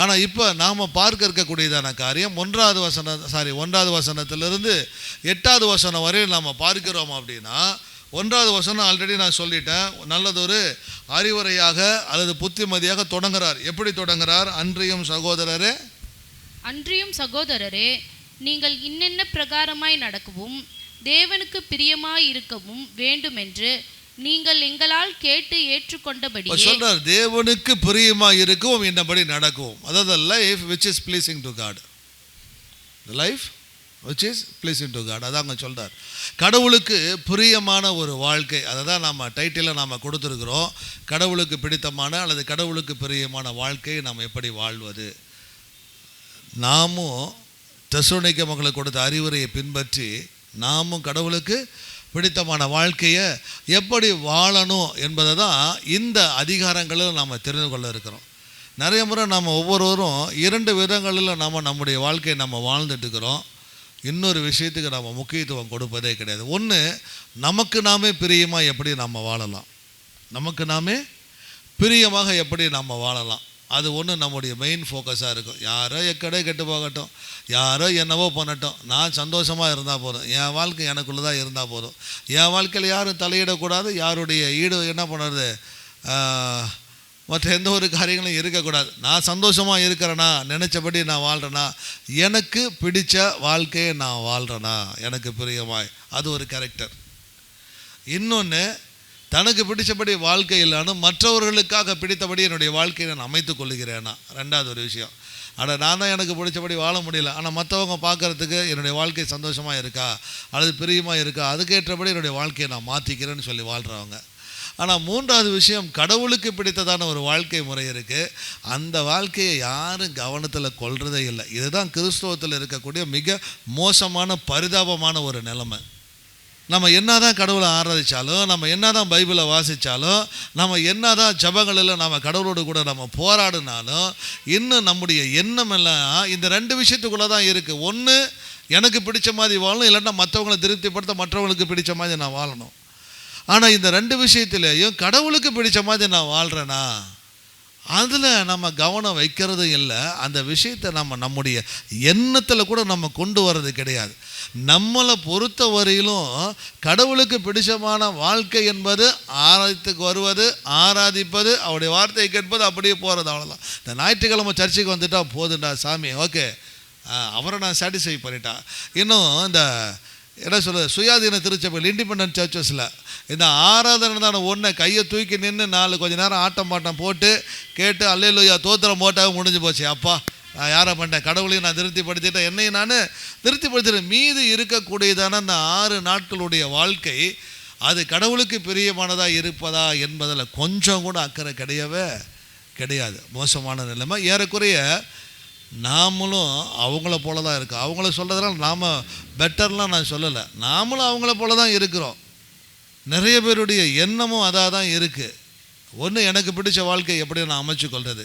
ஆனால் இப்போ நாம் பார்க்க இருக்கக்கூடியதான காரியம் 1வது வசனத்திலிருந்து 8வது வசனம் வரையும் நாம் பார்க்கிறோம். அப்படின்னா 1வது வசனம் ஆல்ரெடி நான் சொல்லிட்டேன், நல்லதொரு அறிவுரையாக அல்லது புத்திமதியாக தொடங்குறார். எப்படி தொடங்குறார்? அன்றியும் சகோதரரே நீங்கள் இன்னென்ன பிரகாரமாய் நடக்கவும் தேவனுக்கு பிரியமாய் இருக்கவும் வேண்டுமென்று நீங்கள் எங்களால் கேட்டு ஏற்றுக்கொண்டபடி சொல்றார். தேவனுக்கு பிரியமாய் இருக்கவும் என்னபடி நடக்கவும், அதாவது life which is pleasing to God, the life which is pleasing to God. அதான் அங்கே சொல்றார். கடவுளுக்கு பிரியமான ஒரு வாழ்க்கை, அதை தான் நம்ம டைட்டிலில் நாம் கொடுத்துருக்குறோம். கடவுளுக்கு பிடித்தமான அல்லது கடவுளுக்கு பிரியமான வாழ்க்கையை நாம் எப்படி வாழ்வது. நாமும் தெசலோனிக்கே மக்களுக்கு கொடுத்த அறிவுரையை பின்பற்றி நாமும் கடவுளுக்கு பிடித்தமான வாழ்க்கையை எப்படி வாழணும் என்பதை தான் இந்த அதிகாரங்களில் நாம் தெரிந்து கொள்ள இருக்கிறோம். நிறைய முறை நாம் ஒவ்வொருவரும் 2 விதங்களில் நாம் நம்முடைய வாழ்க்கையை நம்ம வாழ்ந்துட்டு இருக்கிறோம். இன்னொரு விஷயத்துக்கு நம்ம முக்கியத்துவம் கொடுப்பதே கிடையாது. ஒன்று, நமக்கு நாமே பிரியமாக எப்படி நம்ம வாழலாம், நமக்கு நாமே பிரியமாக எப்படி நம்ம வாழலாம். அது ஒன்று நம்முடைய மெயின் ஃபோக்கஸாக இருக்கும். யாரோ எக்கடே கெட்டு போகட்டும், யாரோ என்னவோ பண்ணட்டும், நான் சந்தோஷமாக இருந்தால் போதும், என் வாழ்க்கை எனக்குள்ளே தான் இருந்தால் போதும், என் வாழ்க்கையில் யாரும் தலையிடக்கூடாது, யாருடைய என்ன பண்ணுறது, மற்ற எந்த ஒரு காரியங்களும் இருக்கக்கூடாது, நான் சந்தோஷமாக இருக்கிறேனா, நினச்சபடி நான் வாழ்கிறேனா, எனக்கு பிடித்த வாழ்க்கையை நான் வாழ்கிறேனா, எனக்கு பிரியமாய், அது ஒரு கேரக்டர். இன்னொன்று, தனக்கு பிடிச்சபடி வாழ்க்கை இல்லாமல் மற்றவர்களுக்காக பிடித்தபடி என்னுடைய வாழ்க்கையை நான் அமைத்து கொள்ளுகிறேன்னா, 2வது ஒரு விஷயம். ஆனால் நான் தான் எனக்கு பிடிச்சபடி வாழ முடியல, ஆனால் மற்றவங்க பார்க்குறதுக்கு என்னுடைய வாழ்க்கை சந்தோஷமாக இருக்கா அல்லது பிரியமாக இருக்கா, அதுக்கேற்றபடி என்னுடைய வாழ்க்கையை நான் மாற்றிக்கிறேன்னு சொல்லி வாழ்கிறவங்க. ஆனால் 3வது விஷயம், கடவுளுக்கு பிடித்ததான ஒரு வாழ்க்கை முறை இருக்குது. அந்த வாழ்க்கையை யாரும் கவனத்தில் கொள்றதே இல்லை. இதுதான் கிறிஸ்தவத்தில் இருக்கக்கூடிய மிக மோசமான பரிதாபமான ஒரு நிலைமை. நம்ம என்ன தான் கடவுளை ஆராதித்தாலும், நம்ம என்ன தான் பைபிளை வாசித்தாலும், நம்ம என்ன தான் ஜபங்களில் நம்ம கடவுளோடு கூட நம்ம போராடினாலும், இன்னும் நம்முடைய எண்ணம் எல்லாம் இந்த 2 விஷயத்துக்குள்ளே தான் இருக்குது. ஒன்று, எனக்கு பிடிச்ச மாதிரி வாழணும், இல்லைன்னா மற்றவங்களை திருப்திப்படுத்த மற்றவங்களுக்கு பிடிச்ச மாதிரி நான் வாழணும். ஆனால் இந்த 2 விஷயத்துலேயும் கடவுளுக்கு பிடிச்ச மாதிரி நான் வாழ்கிறேன்னா, அதில் நம்ம கவனம் வைக்கிறதும் இல்லை. அந்த விஷயத்தை நம்முடைய எண்ணத்தில் கூட நம்ம கொண்டு வர்றது கிடையாது. நம்மளை பொறுத்த வரையிலும் கடவுளுக்கு பிடிச்சமான வாழ்க்கை என்பது ஆராய்த்துக்கு வருவது, ஆராதிப்பது, அவருடைய வார்த்தையை கேட்பது, அப்படியே போகிறது, அவ்வளோதான். இந்த ஞாயிற்றுக்கிழமை சர்ச்சுக்கு வந்துட்டால் போதுண்டா சாமி, ஓகே, அவரை நான் சாட்டிஸ்ஃபை பண்ணிட்டேன். இன்னும் இந்த என்ன சொல்கிறது, சுயாதீன திருச்சபையில் இண்டிபெண்டன்ட் சர்ச்சஸில் இந்த ஆராதனை தானே ஒன்றை கையை தூக்கி நின்று 4 கொஞ்ச நேரம் ஆட்டம் பாட்டம் போட்டு கேட்டு அல்லேலூயா தோத்திரம் போட்டாவே முடிஞ்சு போச்சு. அப்பா, நான் யாரை பண்ணிட்டேன், கடவுளையும் நான் திருப்திப்படுத்திட்டேன், என்னையும் நான் திருப்திப்படுத்திட்டேன். மீது இருக்கக்கூடியதான அந்த 6 நாட்களுடைய வாழ்க்கை அது கடவுளுக்கு பிரியமானதாக இருப்பதா என்பதில் கொஞ்சம் கூட அக்கறை கிடையாது. மோசமான நிலைமை. ஏறக்குறைய நாமளும் அவங்கள போல தான் இருக்கோம். அவங்கள சொல்கிறதுனால நாம் பெட்டர்லாம் நான் சொல்லலை, நாமளும் அவங்கள போல தான் இருக்கிறோம். நிறைய பேருடைய எண்ணமும் அதாக தான் இருக்குது. ஒன்று, எனக்கு பிடிச்ச வாழ்க்கை எப்படி நான் அமைச்சு கொள்வது,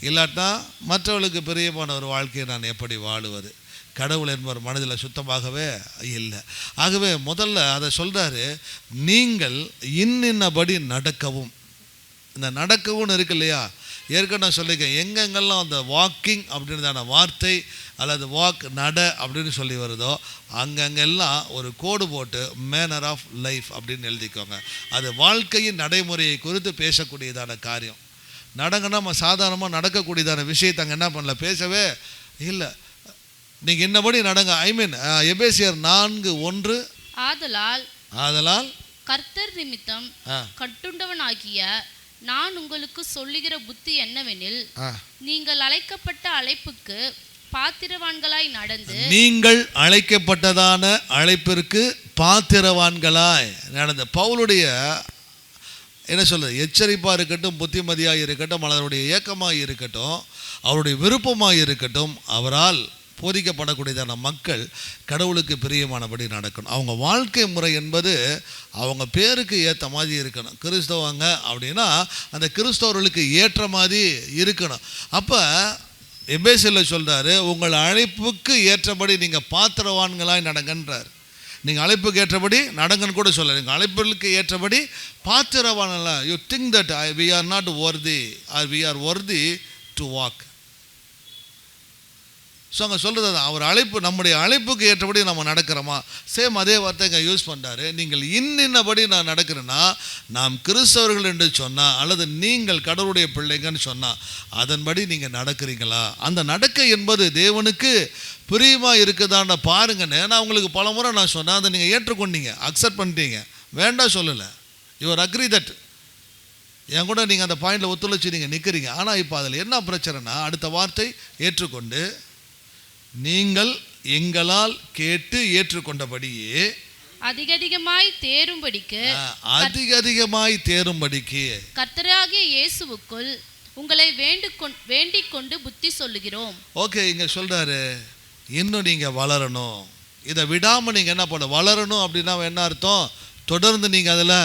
இல்லாட்டா மற்றவர்களுக்கு பிரியமான ஒரு வாழ்க்கையை நான் எப்படி வாழுவது. கடவுள் என்பவர் மனதில் சுத்தமாகவே இல்லை. ஆகவே முதல்ல அதை சொல்கிறாரு, நீங்கள் இன்னின்னபடி நடக்கவும். இந்த நடக்கவும் இருக்கு இல்லையா, ஏற்கனவே சொல்லியிருக்கேன், எங்கெங்கெல்லாம் அந்த வாக்கிங் அப்படின்றதான வார்த்தை அல்லது வாக் நட அப்படின்னு சொல்லி வருதோ அங்கங்கெல்லாம் ஒரு கோடு போட்டு மேனர் ஆஃப் லைஃப் அப்படின்னு எழுதிக்கோங்க. அது வாழ்க்கையின் நடைமுறையை குறித்து பேசக்கூடியதான காரியம். நடங்கன்னா நம்ம சாதாரணமாக நடக்கக்கூடியதான விஷயத்தை அங்கே என்ன பண்ணல, பேசவே இல்லை. நீங்கள் என்னபடி நடங்க. எபேசியர் 4:1, ஆதலால் கர்த்தர் நிமித்தம் கட்டுண்டவனாகிய நான் உங்களுக்கு சொல்லுகிற புத்தி என்னவெனில், நீங்கள் அழைக்கப்பட்ட அழைப்புக்கு பாத்திரவான்களாய் நடந்து, நீங்கள் அழைக்கப்பட்டதான அழைப்பிற்கு பாத்திரவான்களாய் நடந்த பவுலுடைய என்ன சொல்றது, எச்சரிப்பாக இருக்கட்டும், புத்திமதியாக இருக்கட்டும், அவருடைய ஏக்கமாக இருக்கட்டும், அவருடைய விருப்பமாக இருக்கட்டும், அவரால் போதிக்கப்படக்கூடியதான மக்கள் கடவுளுக்கு பிரியமானபடி நடக்கணும். அவங்க வாழ்க்கை முறை என்பது அவங்க பேருக்கு ஏற்ற மாதிரி இருக்கணும். கிறிஸ்தவங்க அப்படின்னா அந்த கிறிஸ்தவர்களுக்கு ஏற்ற மாதிரி இருக்கணும். அப்போ எபேசியரில் சொல்கிறாரு, உங்கள் அழைப்புக்கு ஏற்றபடி நீங்கள் பாத்திரவான்களாய் நடங்கன்றார். நீங்கள் அழைப்புக்கு ஏற்றபடி நடங்கன்னு கூட சொல்ல, நீங்கள் அழைப்புகளுக்கு ஏற்றபடி பாத்திரவான்களா. You think that we are not worthy or we are worthy to walk. So அங்கே சொல்கிறது தான், அவர் அழைப்பு, நம்முடைய அழைப்புக்கு ஏற்றபடி நம்ம நடக்கிறோமா? சேம் அதே வார்த்தை இங்கே யூஸ் பண்ணுறாரு. நீங்கள் இன்னபடி நான் நடக்கிறேன்னா, நாம் கிறிஸ்தவர்கள் என்று சொன்னால், அல்லது நீங்கள் கடவுளுடைய பிள்ளைங்கன்னு சொன்னால், அதன்படி நீங்கள் நடக்கிறீங்களா? அந்த நடக்கை என்பது தேவனுக்கு பிரியமாக இருக்குதான்னு பாருங்கன்னு நான் உங்களுக்கு பல முறை நான் சொன்னேன். அதை நீங்கள் ஏற்றுக்கொண்டீங்க, அக்செப்ட் பண்ணிட்டீங்க, வேண்டாம் சொல்லலை. யுவர் அக்ரி தட், என் கூட நீங்கள் அந்த பாயிண்டில் ஒத்துழைச்சி நீங்கள் நிற்கிறீங்க. ஆனால் இப்போ அதில் என்ன பிரச்சனைனா, அடுத்த வார்த்தை ஏற்றுக்கொண்டு, நீங்கள் எங்களால் கேட்டு ஏற்றுக்கொண்டபடியே அதிகமாய் தேரும்படிக்கு கர்த்தராகிய இயேசுவுக்குள் உங்களை வேண்டிக் கொண்டு புத்தி சொல்லுகிறோம். ஓகே, இங்கே சொல்கிறாரு, இன்னும் நீங்கள் வளரணும். இதை விடாமல் நீங்கள் என்ன பண்ண வளரணும் அப்படின்னா என்ன அர்த்தம்? தொடர்ந்து நீங்கள் அதில்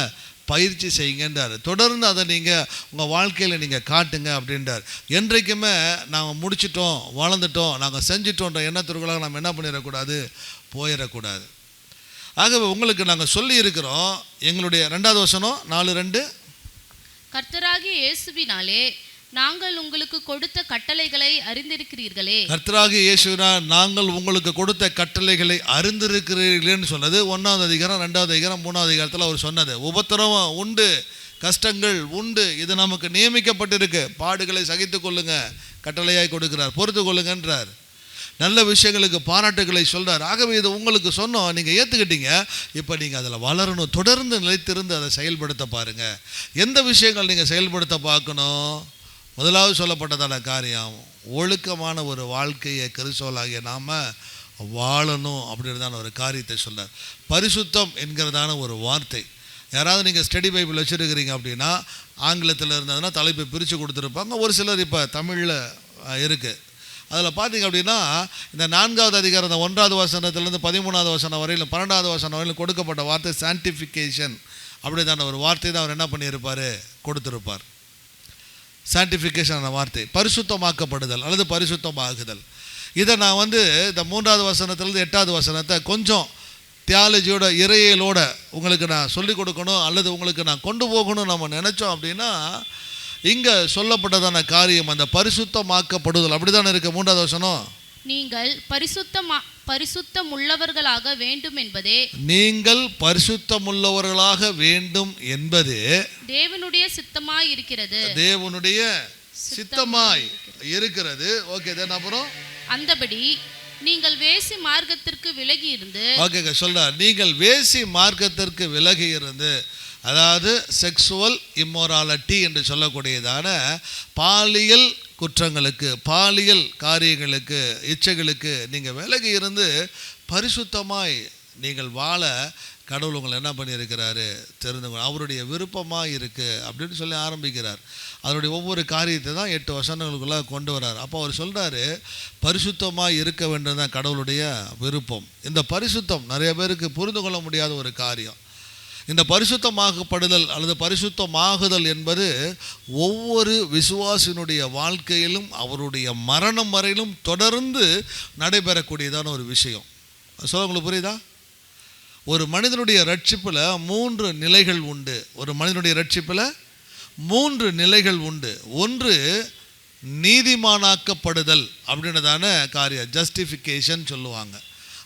பயிற்சி செய்யுங்கன்றார். தொடர்ந்து அதை நீங்கள் உங்கள் வாழ்க்கையில் நீங்கள் காட்டுங்க அப்படின்றார். என்றைக்குமே நாங்கள் முடிச்சிட்டோம், வளர்ந்துட்டோம், நாங்கள் செஞ்சிட்டோன்ற எண்ணத்திற்குள்ளாக நம்ம என்ன பண்ணிடக்கூடாது, போயிடக்கூடாது. ஆகவே உங்களுக்கு நாங்கள் சொல்லி இருக்கிறோம். எங்களுடைய 2வது வசனம் 4:2, கர்த்தராகிய இயேசுவினாலே நாங்கள் உங்களுக்கு கொடுத்த கட்டளைகளை அறிந்திருக்கிறீர்களே. கர்த்தராகிய இயேசுவினால் நாங்கள் உங்களுக்கு கொடுத்த கட்டளைகளை அறிந்திருக்கிறீர்களேன்னு சொன்னது 1வது அதிகாரம், 2வது அதிகாரம், 3வது அதிகாரத்தில் அவர் சொன்னது. உபத்திரவம் உண்டு, கஷ்டங்கள் உண்டு, இது நமக்கு நியமிக்கப்பட்டிருக்கு. பாடுகளை சகித்து கொள்ளுங்க, கட்டளையாய் கொடுக்கிறார், பொறுத்து கொள்ளுங்கன்றார். நல்ல விஷயங்களுக்கு பாராட்டுகளை சொல்கிறார். ஆகவே இது உங்களுக்கு சொன்னோம், நீங்கள் ஏற்றுக்கிட்டீங்க. இப்போ நீங்கள் அதில் வளரணும், தொடர்ந்து நிலைத்திருந்து அதை செயல்படுத்த பாருங்கள். எந்த விஷயங்கள் நீங்கள் செயல்படுத்த பார்க்கணும்? முதலாவது சொல்லப்பட்டதான காரியம், ஒழுக்கமான ஒரு வாழ்க்கையை கிறிஸ்தவர்களாகிய நாம் வாழணும் அப்படின்றதான ஒரு காரியத்தை சொல்கிறார். பரிசுத்தம் என்கிறதான ஒரு வார்த்தை. யாராவது நீங்கள் ஸ்டடி பைபிள் வச்சுருக்கிறீங்க அப்படின்னா, ஆங்கிலத்தில் இருந்ததுன்னா தலைப்பை பிரித்து கொடுத்துருப்பாங்க. ஒரு சிலர் இப்போ தமிழில் இருக்குது. அதில் பார்த்தீங்க அப்படின்னா, இந்த 4வது அதிகாரம், இந்த 1வது வசனத்திலேருந்து 13வது வசனம் வரையிலும் 12வது வசனம் வரையிலும் கொடுக்கப்பட்ட வார்த்தை சான்டிஃபிகேஷன் அப்படிதான ஒரு வார்த்தை தான் அவர் என்ன பண்ணியிருப்பார், கொடுத்துருப்பார். சான்டிஃபிகேஷன் வார்த்தை பரிசுத்தமாக்கப்படுதல் அல்லது பரிசுத்தமாகுதல். இதை நான் இந்த 3வது வசனத்திலேருந்து 8வது வசனத்தை கொஞ்சம் தியாலஜியோட இறையியலோட உங்களுக்கு நான் சொல்லிக் கொடுக்கணும் அல்லது உங்களுக்கு நான் கொண்டு போகணும் நம்ம நினச்சோம் அப்படின்னா, இங்கே சொல்லப்பட்டதான காரியம் அந்த பரிசுத்தமாக்கப்படுதல் அப்படிதானே இருக்கு. 3வது வசனம், நீங்கள் பரிசுத்தமுள்ளவர்களாக வேண்டும் என்பதே, நீங்கள் பரிசுத்தமுள்ளவர்களாக வேண்டும் என்பது தேவனுடைய சித்தமாய் இருக்கிறது. தேவனுடைய சித்தமாய் இருக்கிறது. ஓகே, தென் அப்புறம் அந்தபடி நீங்கள் வேசி மார்க்கத்திற்கு விலகி இருந்து, ஓகே சொல்றார், நீங்கள் வேசி மார்க்கத்திற்கு விலகி இருந்து, அதாவது செக்ஸுவல் இம்மோராலிட்டி என்று சொல்லக்கூடியதான பாலியல் குற்றங்களுக்கு, பாலியல் காரியங்களுக்கு, இச்சைகளுக்கு நீங்கள் விலகி இருந்து பரிசுத்தமாய் நீங்கள் வாழ கடவுள் உங்களை என்ன பண்ணியிருக்கிறாரு தெரிந்து அவருடைய விருப்பமாக இருக்குது அப்படின்னு சொல்லி ஆரம்பிக்கிறார். அதனுடைய ஒவ்வொரு காரியத்தை தான் 8 வசனங்களுக்குள்ளே கொண்டு வர்றார். அப்போ அவர் சொல்கிறாரு, பரிசுத்தமாக இருக்க வேண்டும் தான் கடவுளுடைய விருப்பம். இந்த பரிசுத்தம் நிறைய பேருக்கு புரிந்து கொள்ள முடியாத ஒரு காரியம். இந்த பரிசுத்தமாகப்படுதல் அல்லது பரிசுத்தமாகுதல் என்பது ஒவ்வொரு விசுவாசினுடைய வாழ்க்கையிலும் அவருடைய மரணம் வரையிலும் தொடர்ந்து நடைபெறக்கூடியதான ஒரு விஷயம். சொல்ல உங்களுக்கு புரியுதா? ஒரு மனிதனுடைய ரட்சிப்பில் 3 நிலைகள் உண்டு. ஒரு மனிதனுடைய ரட்சிப்பில் 3 நிலைகள் உண்டு. ஒன்று நீதிமானாக்கப்படுதல் அப்படின்றதான காரியம், ஜஸ்டிஃபிகேஷன் சொல்லுவாங்க.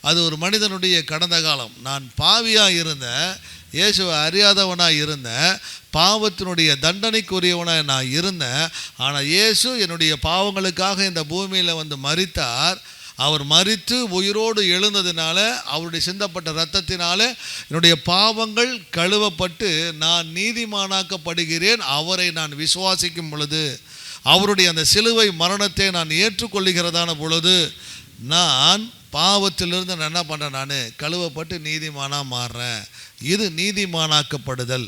அது ஒரு மனிதனுடைய கடந்த காலம், நான் பாவியாக இருந்தேன், இயேசுவை அறியாதவனாக இருந்தேன், பாவத்தினுடைய தண்டனைக்குரியவனாக நான் இருந்தேன். ஆனால் இயேசு என்னுடைய பாவங்களுக்காக இந்த பூமியில் மரித்தார். அவர் மரித்து உயிரோடு எழுந்ததினால, அவருடைய சிந்தப்பட்ட இரத்தத்தினால என்னுடைய பாவங்கள் கழுவப்பட்டு நான் நீதிமானாக்கப்படுகிறேன். அவரை நான் விசுவாசிக்கும் பொழுது, அவருடைய அந்த சிலுவை மரணத்தை நான் ஏற்றுக்கொள்ளுகிறதான பொழுது, நான் பாவத்திலிருந்து நான் என்ன பண்ணுறேன், நான் கழுவப்பட்டு நீதிமானாக மாறுறேன். இது நீதிமானாக்கப்படுதல்.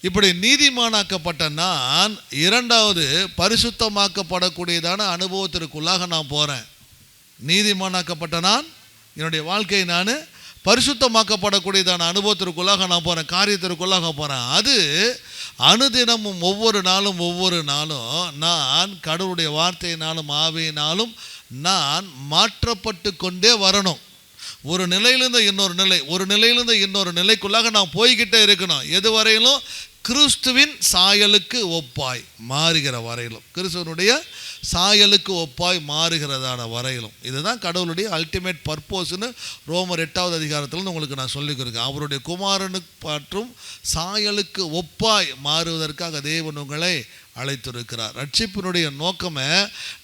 இப்படி நீதிமானாக்கப்பட்ட நான் 2வது பரிசுத்தமாக்கப்படக்கூடியதான அனுபவத்திற்குள்ளாக நான் போகிறேன். நீதிமானாக்கப்பட்ட நான் என்னுடைய வாழ்க்கையை நான் பரிசுத்தமாக்கப்படக்கூடியதான அனுபவத்திற்குள்ளாக நான் போகிறேன், காரியத்திற்குள்ளாக போகிறேன். அது அனுதினமும் ஒவ்வொரு நாளும் நான் கடவுளுடைய வார்த்தையினாலும் ஆவியினாலும் நான் மாற்றப்பட்டு கொண்டே வரணும். ஒரு நிலையிலிருந்து இன்னொரு நிலை, ஒரு நிலையிலிருந்து இன்னொரு நிலைக்குள்ளாக நான் போய்கிட்டே இருக்கணும். எது வரையிலும் கிறிஸ்துவின் சாயலுக்கு ஒப்பாய் மாறுகிற வரையிலும், கிறிஸ்துவனுடைய சாயலுக்கு ஒப்பாய் மாறுகிறதான வரையிலும். இதுதான் கடவுளுடைய அல்டிமேட் பர்போஸ்ன்னு ரோமர் 8வது அதிகாரத்தில் உங்களுக்கு நான் சொல்லிக் கொடுக்கேன். அவருடைய குமாரனுக்கு மற்றும் சாயலுக்கு ஒப்பாய் மாறுவதற்காக தேவன் உங்களை அழைத்திருக்கிறார். ரட்சிப்பினுடைய நோக்கமே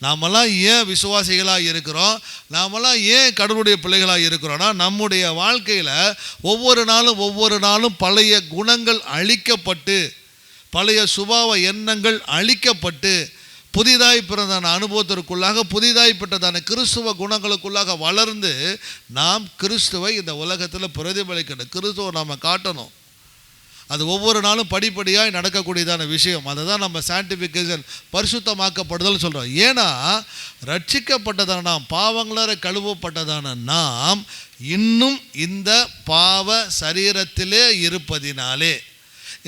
நாமெல்லாம் ஏன் விசுவாசிகளாக இருக்கிறோம், நாமெல்லாம் ஏன் கடவுளுடைய பிள்ளைகளாக இருக்கிறோம்னா, நம்முடைய வாழ்க்கையில் ஒவ்வொரு நாளும் பழைய குணங்கள் அழிக்கப்பட்டு, பழைய சுபாவ எண்ணங்கள் அழிக்கப்பட்டு, புதிதாய் பிறந்தான அனுபவத்திற்குள்ளாக புதிதாய் பெற்றதான கிறிஸ்துவ குணங்களுக்குள்ளாக வளர்ந்து நாம் கிறிஸ்துவை இந்த உலகத்தில் பிரதிபலிக்கணும், கிறிஸ்துவை நாம் காட்டணும். அது ஒவ்வொரு நாளும் படிப்படியாக நடக்கக்கூடியதான விஷயம். அதை தான் நம்ம சான்டிஃபிகேஷன், பரிசுத்தமாக்கப்படுதல் சொல்கிறோம். ஏன்னா ரட்சிக்கப்பட்டதான நாம், பாவங்கள கழுவப்பட்டதான நாம் இன்னும் இந்த பாவ சரீரத்திலே இருப்பதினாலே,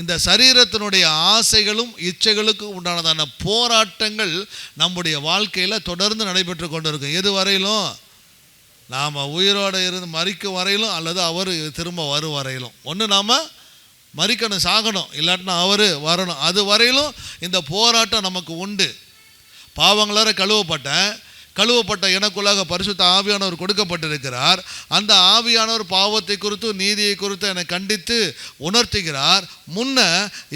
இந்த சரீரத்தினுடைய ஆசைகளும் இச்சைகளுக்கும் உண்டானதான போராட்டங்கள் நம்முடைய வாழ்க்கையில் தொடர்ந்து நடைபெற்று கொண்டு இருக்கும். எது வரையிலும்? நாம் உயிரோடு இருந்து மரிக்கும் வரையிலும், அல்லது அவர் திரும்ப வரும் வரையிலும். ஒன்று நாம் மரிக்கணும், சாகணும், இல்லாட்டினா அவர் வரணும். அது வரையிலும் இந்த போராட்டம் நமக்கு உண்டு. பாவங்கள கழுவப்பட்ட எனக்குள்ளாக பரிசுத்த ஆவியானவர் கொடுக்கப்பட்டிருக்கிறார். அந்த ஆவியானவர் பாவத்தை குறித்து நீதியை குறித்து என்னை கண்டித்து உணர்த்துகிறார். முன்ன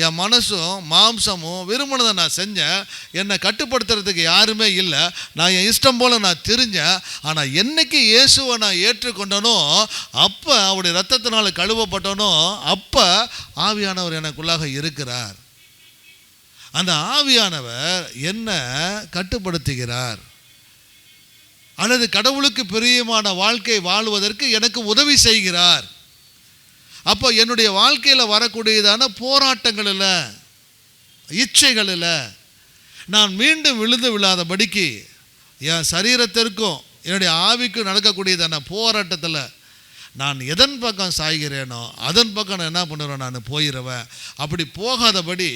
என் மனசும் மாம்சமும் விரும்பினதை நான் செஞ்சேன், என்னை கட்டுப்படுத்துறதுக்கு யாருமே இல்லை, நான் என் இஷ்டம் போல் நான் திரிஞ்சேன். ஆனால் என்னைக்கு இயேசுவை நான் ஏற்றுக்கொண்டனோ, அப்போ அவருடைய இரத்தத்தினால் கழுவப்பட்டனோ, அப்போ ஆவியானவர் எனக்குள்ளாக இருக்கிறார். அந்த ஆவியானவர் என்னை கட்டுப்படுத்துகிறார், அல்லது கடவுளுக்கு பிரியமான வாழ்க்கை வாழ்வதற்கு எனக்கு உதவி செய்கிறார். அப்போ என்னுடைய வாழ்க்கையில் வரக்கூடியதான போராட்டங்களில், இச்சைகளில் நான் மீண்டும் விழுந்து விழாதபடிக்கு என் சரீரத்திற்கும் என்னுடைய ஆவிக்கும் நடக்கக்கூடியதான போராட்டத்தில் நான் எதன் பக்கம் சாய்கிறேனோ அதன் பக்கம் நான் என்ன பண்ணுறேன், நான் போயிடுவேன். அப்படி போகாதபடி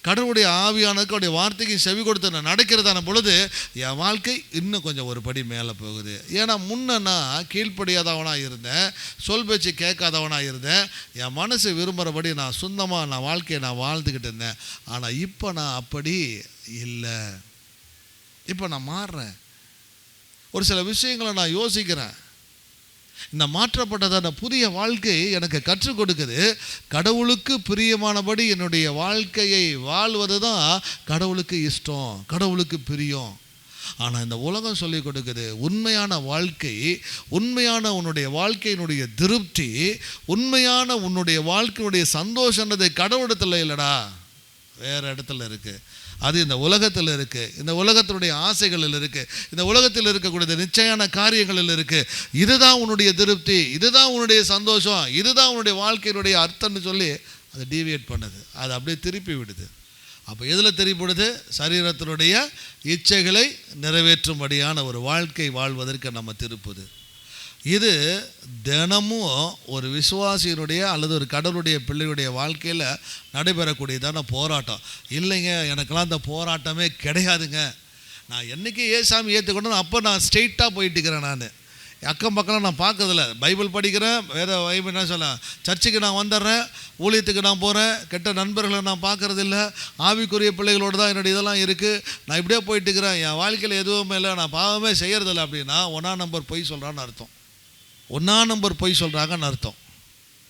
கடவுளுடைய ஆவியானதுக்கு அவருடைய வார்த்தைக்கு செவி கொடுத்து நான் நடக்கிறதான பொழுது என் வாழ்க்கை இன்னும் கொஞ்சம் ஒரு படி மேலே போகுது. ஏன்னா முன்ன நான் கீழ்ப்படியாதவனாக இருந்தேன், சொல் பேச்சு கேட்காதவனாக இருந்தேன், என் மனசு விரும்புகிறபடி நான் சொந்தமாக நான் வாழ்க்கையை நான் வாழ்ந்துக்கிட்டு இருந்தேன். ஆனால் இப்போ நான் அப்படி இல்லை, இப்போ நான் மாறுறேன். ஒரு சில விஷயங்களை நான் யோசிக்கிறேன். இந்த மாற்றப்பட்டதான புதிய வாழ்க்கை எனக்கு கற்றுக் கொடுக்குது, கடவுளுக்கு பிரியமானபடி என்னுடைய வாழ்க்கையை வாழ்வது தான் கடவுளுக்கு இஷ்டம், கடவுளுக்கு பிரியம். ஆனால் இந்த உலகம் சொல்லிக் கொடுக்குது, உண்மையான வாழ்க்கை, உண்மையான உன்னுடைய வாழ்க்கையினுடைய திருப்தி, உண்மையான உன்னுடைய வாழ்க்கையினுடைய சந்தோஷன்றது கடவுளிடத்தில் இல்லைடா, வேறு இடத்துல இருக்குது. அது இந்த உலகத்தில் இருக்குது, இந்த உலகத்தினுடைய ஆசைகளில் இருக்குது, இந்த உலகத்தில் இருக்கக்கூடிய நிச்சயமான காரியங்களில் இருக்குது. இதுதான் உன்னுடைய திருப்தி, இதுதான் உன்னுடைய சந்தோஷம், இதுதான் உன்னுடைய வாழ்க்கையினுடைய அர்த்தம்னு சொல்லி அதை டீவியேட் பண்ணுது, அதை அப்படியே திருப்பி விடுது. அப்போ எதில் திருப்பி விடுது? சரீரத்தினுடைய இச்சைகளை நிறைவேற்றும்படியான ஒரு வாழ்க்கை வாழ்வதற்கு நம்ம திருப்புது. இது தினமும் ஒரு விசுவாசியினுடைய அல்லது ஒரு கடவுளுடைய பிள்ளையுடைய வாழ்க்கையில் நடைபெறக்கூடியதான போராட்டம். இல்லைங்க, எனக்கெல்லாம் அந்த போராட்டமே கிடையாதுங்க, நான் என்றைக்கு ஏசாமி ஏற்றுக்கணும் அப்போ நான் ஸ்ட்ரெயிட்டாக போயிட்டுக்கிறேன். நான் அக்கம் பக்கம் நான் பார்க்கறதில்ல, பைபிள் படிக்கிறேன், வேறு பைபிள் என்ன சொல்ல, சர்ச்சுக்கு நான் வந்துடுறேன், ஊழியத்துக்கு நான் போகிறேன், கெட்ட நண்பர்களை நான் பார்க்குறதில்ல, ஆவிக்குரிய பிள்ளைகளோடு தான் என்னுடைய இதெல்லாம் இருக்குது, நான் இப்படியே போயிட்டுக்கிறேன், என் வாழ்க்கையில் எதுவுமே இல்லை, நான் பாவமே செய்கிறதில்ல அப்படின்னா 1ஆம் நம்பர் பொய் சொல்கிறான்னு அர்த்தம். 1ஆம் நம்பர் பொய் சொல்கிறாங்கன்னு அர்த்தம்.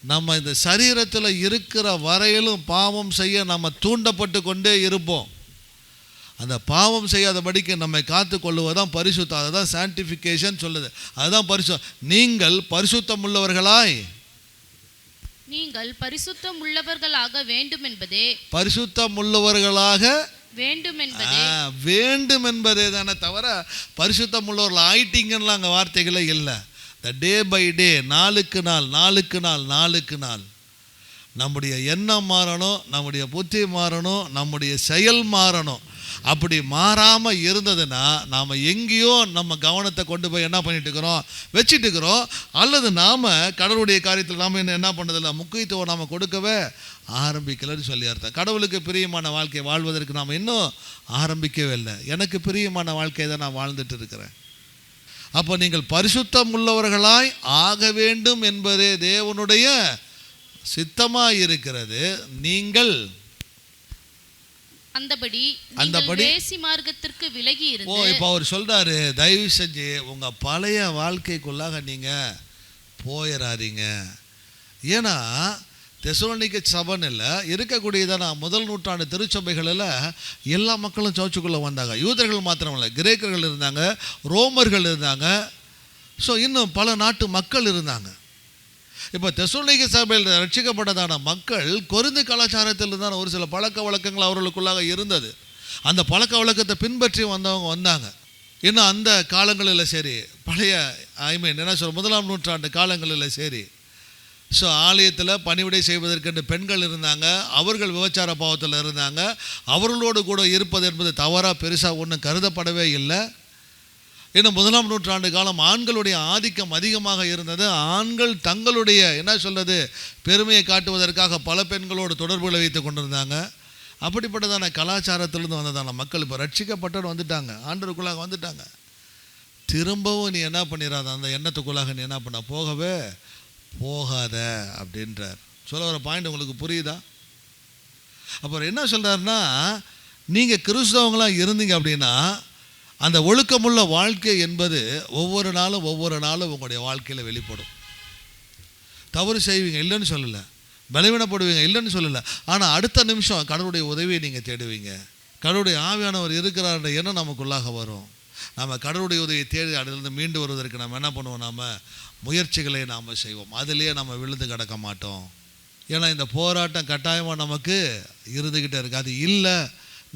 நம்ம இந்த சரீரத்தில் இருக்கிற வரையிலும் பாவம் செய்ய நம்ம தூண்டப்பட்டு கொண்டே இருப்போம். அந்த பாவம் செய்யாதபடிக்கு நம்மை காத்து கொள்ளுவதுதான் பரிசுத்தம். அதுதான் சான்டிஃபிகேஷன் சொல்லுது, அதுதான் பரிசுத்தம். நீங்கள் பரிசுத்தம் உள்ளவர்களாய், நீங்கள் பரிசுத்தம் உள்ளவர்களாக வேண்டும் என்பதே, பரிசுத்தம் உள்ளவர்களாக வேண்டும் என்பதே தானே தவிர பரிசுத்தம் உள்ளவர்கள் ஆயிட்டீங்கன்னு அங்கே வார்த்தைகளே இல்லை. த டே பை டே, நாளுக்கு நாள் நம்முடைய எண்ணம் மாறணும், நம்முடைய புத்தி மாறணும், நம்முடைய செயல் மாறணும். அப்படி மாறாமல் இருந்ததுன்னா நாம் எங்கேயோ நம்ம கவனத்தை கொண்டு போய் என்ன பண்ணிட்டு இருக்கிறோம், வச்சுட்டு இருக்கிறோம். அல்லது நாம் கடவுளுடைய காரியத்தில் நாம் என்ன பண்ணதில்லை, முக்கியத்துவம் நாம் கொடுக்கவே ஆரம்பிக்கலன்னு சொல்லி அர்த்தம். கடவுளுக்கு பிரியமான வாழ்க்கையை வாழ்வதற்கு நாம் இன்னும் ஆரம்பிக்கவே இல்லை. எனக்கு பிரியமான வாழ்க்கையை தான் நான் வாழ்ந்துட்டு இருக்கிறேன். அப்போ நீங்கள் பரிசுத்தம் உள்ளவர்களாய் ஆக வேண்டும் என்பதே தேவனுடைய சித்தமாக இருக்கிறது. நீங்கள் அந்தபடி நீங்கள் வேசி மார்க்கத்திற்கு விலகி இருந்து. இப்போ அவர் சொல்றாரு, தயவு செஞ்சு உங்க பழைய வாழ்க்கைக்குள்ளாக நீங்க போயிடாதீங்க. ஏன்னா தெசலோனிக்க சபைன்னு இல்லை, இருக்கக்கூடியதான முதல் நூற்றாண்டு திருச்சபைகளில் எல்லா மக்களும் சர்ச்சுக்குள்ளே வந்தாங்க. யூதர்கள் மாத்திரமில்லை, கிரேக்கர்கள் இருந்தாங்க, ரோமர்கள் இருந்தாங்க, ஸோ இன்னும் பல நாட்டு மக்கள் இருந்தாங்க. இப்போ தெசலோனிக்க சபையில் ரட்சிக்கப்பட்டதான மக்கள் கொரிந்து கலாச்சாரத்தில் இருந்தான ஒரு சில பழக்க வழக்கங்கள் அவர்களுக்குள்ளாக இருந்தது. அந்த பழக்க வழக்கத்தை பின்பற்றி வந்தவங்க வந்தாங்க. இன்னும் அந்த காலங்களில் சரி, பழைய என்ன சொல்ற முதலாம் நூற்றாண்டு காலங்களில் சரி, ஸோ ஆலயத்தில் பணிவிடை செய்வதற்கென்று பெண்கள் இருந்தாங்க, அவர்கள் விபச்சார பாவத்தில் இருந்தாங்க. அவர்களோடு கூட இருப்பது என்பது தவறாக பெருசாக ஒன்றும் கருதப்படவே இல்லை. இன்னும் முதலாம் நூற்றாண்டு காலம் ஆண்களுடைய ஆதிக்கம் அதிகமாக இருந்தது. ஆண்கள் தங்களுடைய பெருமையை காட்டுவதற்காக பல பெண்களோடு தொடர்புகளை வைத்து கொண்டிருந்தாங்க. அப்படிப்பட்டதான கலாச்சாரத்திலிருந்து வந்ததான மக்கள் இப்போ ரட்சிக்கப்பட்டு வந்துட்டாங்க, ஆண்டவருக்குள்ளாக வந்துட்டாங்க. திரும்பவும் நீ என்ன பண்ணிடாத, அந்த எண்ணத்துக்குள்ளாக நீ என்ன பண்ண போகவே போகாத அப்படின்றார். சொல்ல வர பாயிண்ட் உங்களுக்கு புரியுதா? அப்புறம் என்ன சொல்கிறாருன்னா, நீங்கள் கிறிஸ்தவங்களாக இருந்தீங்க அப்படின்னா அந்த ஒழுக்கமுள்ள வாழ்க்கை என்பது ஒவ்வொரு நாளும் உங்களுடைய வாழ்க்கையில் வெளிப்படும். தவறு செய்வீங்க, இல்லைன்னு சொல்லலை. பலவீனப்படுவீங்க, இல்லைன்னு சொல்லலை. ஆனால் அடுத்த நிமிஷம் கடவுளுடைய உதவியை நீங்கள் தேடுவீங்க. கடவுளுடைய ஆவியானவர் இருக்கிறார்ன்ற எண்ணம் நமக்குள்ளாக வரும். நம்ம கடவுளுடைய உதவியை தேடி அதிலிருந்து மீண்டு வருவதற்கு நம்ம என்ன பண்ணுவோம், நாம் முயற்சிகளை நாம் செய்வோம். அதிலேயே நம்ம விழுந்து கிடக்க மாட்டோம். ஏன்னா இந்த போராட்டம் கட்டாயமாக நமக்கு இருந்துக்கிட்டே இருக்குது. அது இல்லை